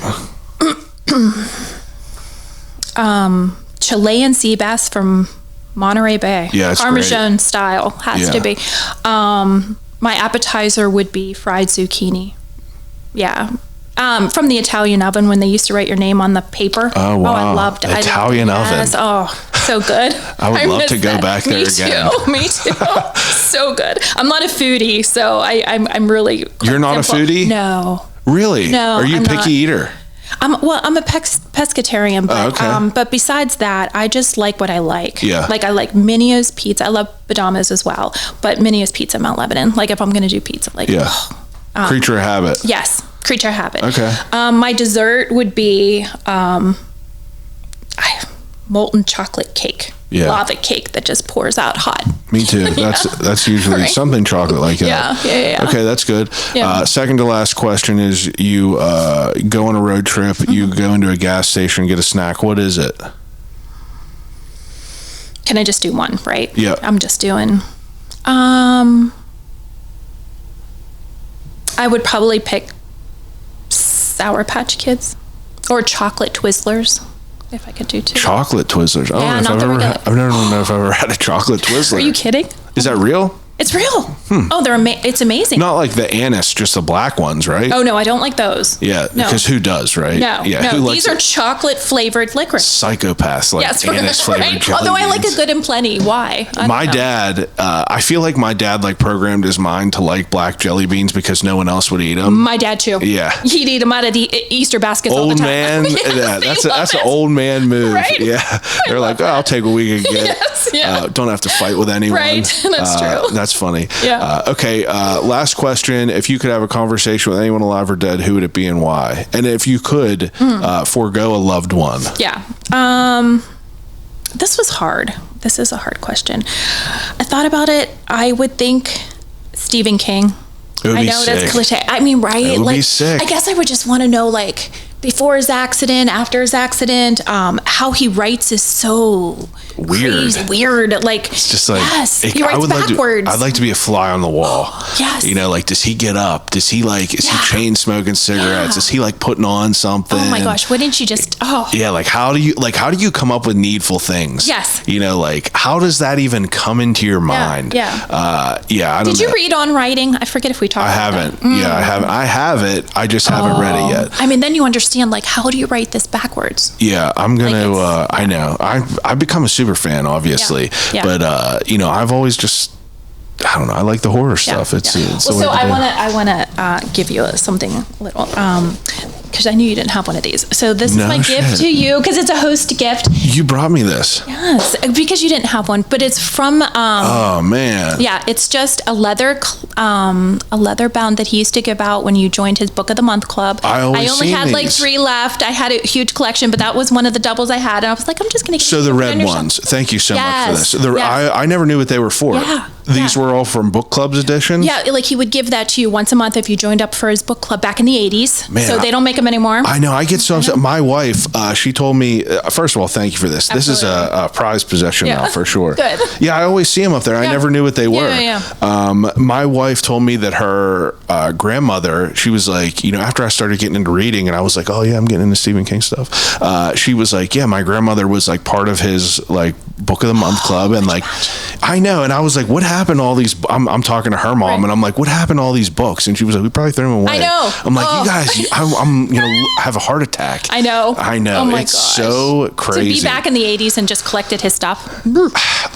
Chilean sea bass from Monterey Bay. Yeah, it's Parmesan style has to be. My appetizer would be fried zucchini. Yeah. From the Italian oven when they used to write your name on the paper. Oh, wow. I loved it. Italian oven. Yes. Oh, so good. I would love to go back there again. Me too. So good. I'm not a foodie, so I'm really. You're not simple. a foodie? No. Really? No. Are you I'm picky not. eater? I'm a pescatarian, but but besides that, I just like what I like. Yeah. Like I like Minio's pizza. I love Badama's as well, but Minio's pizza Mount Lebanon. Like if I'm gonna do pizza, like Creature of habit. Yes, creature of habit. Okay. My dessert would be molten chocolate cake. Yeah. Lava cake that just pours out hot. Me too. That's usually something chocolate like that. Yeah. Okay, that's good. Yeah. Second to last question is you go on a road trip, you go into a gas station, get a snack. What is it? Can I just do one, right? Yeah. I'm just doing I would probably pick Sour Patch Kids or chocolate Twizzlers if I could do two. Chocolate Twizzlers. I don't know if I've ever had a chocolate Twizzler. Are you kidding? Is that real? It's real. Oh, it's amazing. Not like the anise, just the black ones, right? Oh no, I don't like those. Yeah, because who does, right? No, yeah, no. These are chocolate flavored licorice. Psychopaths like anise flavored jelly Although I like beans. a good and plenty. Why? My dad, I feel like my dad like programmed his mind to like black jelly beans because no one else would eat them. My dad too. Yeah, he'd eat them out of the Easter baskets all the time. Man, that's an old man move. Right? Yeah, they're like, I'll take what we can get. Yes, yeah. Don't have to fight with anyone. Right, that's true. That's funny. Yeah. Okay, last question. If you could have a conversation with anyone alive or dead, who would it be and why? And if you could forego a loved one. Yeah. This was hard. This is a hard question. I thought about it. I would think Stephen King. I know sick. That's cliche. I mean, right? It would like, be sick. I guess I would just want to know, like, before his accident, after his accident, how he writes is so weird. Crazy, weird. Like, it's just like, he writes backwards. I'd like to be a fly on the wall. Yes. You know, like, does he get up? Does he is he chain smoking cigarettes? Is he like putting on something? Oh my gosh, wouldn't you just, Yeah, like how do you come up with needful things? Yes. You know, like how does that even come into your mind? Yeah. I don't know. Did you read On Writing? I forget if we talked about haven't. That. Yeah, I haven't. I have it. I just haven't read it yet. I mean, then you understand, like, how do you write this backwards? Yeah, I'm gonna. I know. I've become a super fan, obviously, but I've always just. I don't know. I like the horror stuff. It's so I want to give you something little because I knew you didn't have one of these. So this is my gift to you because it's a host gift. You brought me this. Yes, because you didn't have one, but it's from. Oh man. Yeah, it's just a leather bound that he used to give out when you joined his Book of the Month club. I only had like 3 left. I had a huge collection, but that was one of the doubles I had, and I was like, I'm just gonna. So the red ones. Thank you so much for this. I never knew what they were for. Yeah. These were all from Book Club's edition? Yeah, like he would give that to you once a month if you joined up for his book club back in the 80s. Man, so they don't make them anymore. I know. I get so upset. My wife, she told me, first of all, thank you for this. Absolutely. This is a prized possession now for sure. Good. Yeah, I always see them up there. I never knew what they were. My wife told me that her grandmother, she was like, after I started getting into reading and I was like, oh yeah, I'm getting into Stephen King stuff. She was like, yeah, my grandmother was like part of his like book of the month club, and like, I know, and I was like, what happened to all these? I'm talking to her mom, and I'm like, what happened to all these books? And she was like, we probably threw them away. I know. I'm like, you guys, I'm have a heart attack. I know. Oh my it's gosh. So crazy. To be back in the 80s and just collected his stuff.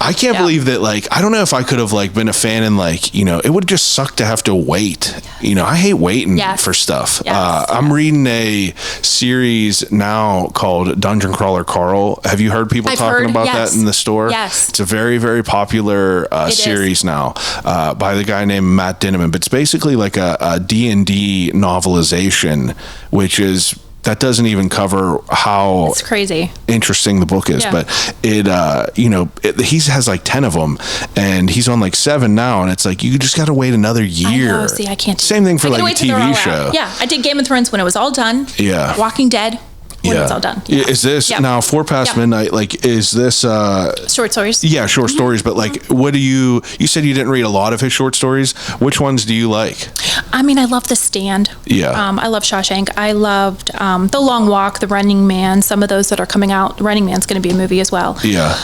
I can't believe that. Like, I don't know if I could have like been a fan, and like, it would just suck to have to wait. I hate waiting for stuff. Yes. I'm reading a series now called Dungeon Crawler Carl. Have you heard people talking about that in the store? Yes. It's a very, very popular series now by the guy named Matt Dinneman. But it's basically like a D&D novelization, which is... That doesn't even cover how it's crazy interesting the book is, but it he has like 10 of them, and he's on like 7 now, and it's like you just got to wait another year. I know. See, I can't. Same thing for like a TV show. Out. Yeah, I did Game of Thrones when it was all done. Yeah, Walking Dead. When it's all done. Yeah. Is this now 4 past midnight? Like, is this short stories? Yeah, short stories. But like, what do you said you didn't read a lot of his short stories. Which ones do you like? I mean, I love The Stand. Yeah. I love Shawshank. I loved The Long Walk, The Running Man. Some of those that are coming out. The Running Man's going to be a movie as well. Yeah.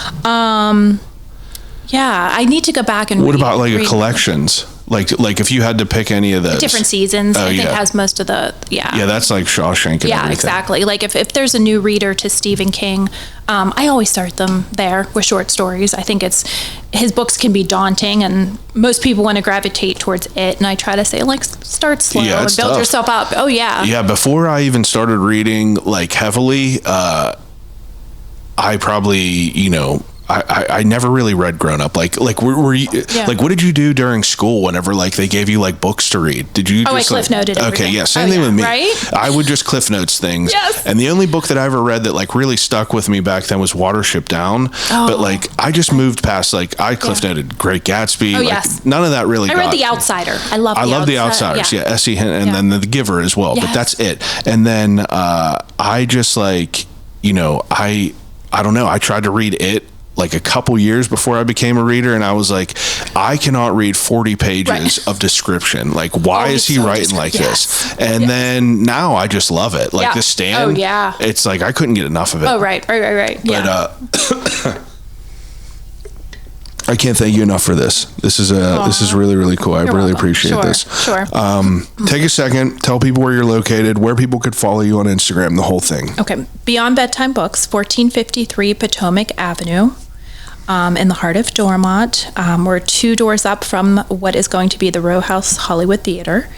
Yeah, I need to go back and. What about like collections? Like if you had to pick any of those different seasons, I think has most of the yeah, that's like Shawshank and everything. Exactly. Like if there's a new reader to Stephen King, I always start them there with short stories. I think his books can be daunting, and most people want to gravitate towards it, and I try to say like start slow and build yourself up. Oh yeah, before I even started reading like heavily, I probably I never really read grown up. Like were you like, what did you do during school whenever like they gave you like books to read? Did you I cliff noted everything. Okay, yeah, same thing with me. Right? I would just cliff notes things. Yes. And the only book that I ever read that like really stuck with me back then was Watership Down. But like I just moved past like I cliff noted Great Gatsby. Yes. None of that really I read The Outsider. I love The Outsiders. Yeah, S.E. Hinton, and then The Giver as well. Yes. But that's it. And then I just like, I don't know. I tried to read it like a couple years before I became a reader, and I was like, I cannot read 40 pages of description. Like, why is he writing like this? And then now I just love it. Like The Stand. It's like I couldn't get enough of it. Oh, right. Yeah. But I can't thank you enough for this. This is really, really cool. I really appreciate this. Sure. Take a second, tell people where you're located, where people could follow you on Instagram, the whole thing. Okay. Beyond Bedtime Books, 1453 Potomac Avenue, in the heart of Dormont. We're 2 doors up from what is going to be the Row House Hollywood Theater.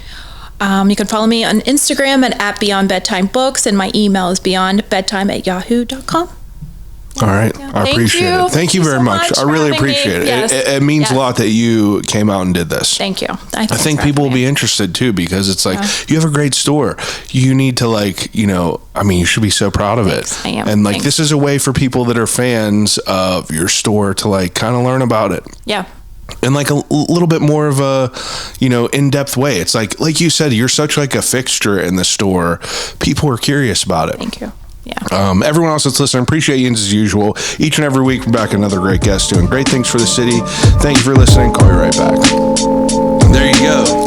You can follow me on Instagram at Beyond Bedtime Books, and my email is beyondbedtime@yahoo.com. All right. I appreciate it. Thank you very much. I really appreciate it. Yes. It means a lot that you came out and did this. Thank you. I think people will be interested too, because it's like, you have a great store. You need to like, you should be so proud of it. I am. And like, this is a way for people that are fans of your store to like kind of learn about it. Yeah. In like a little bit more of a, in-depth way. It's like you said, you're such like a fixture in the store. People are curious about it. Thank you. Yeah. Everyone else that's listening, appreciate Yinz as usual. Each and every week, we're back another great guest doing great things for the city. Thank you for listening. Call you right back. There you go.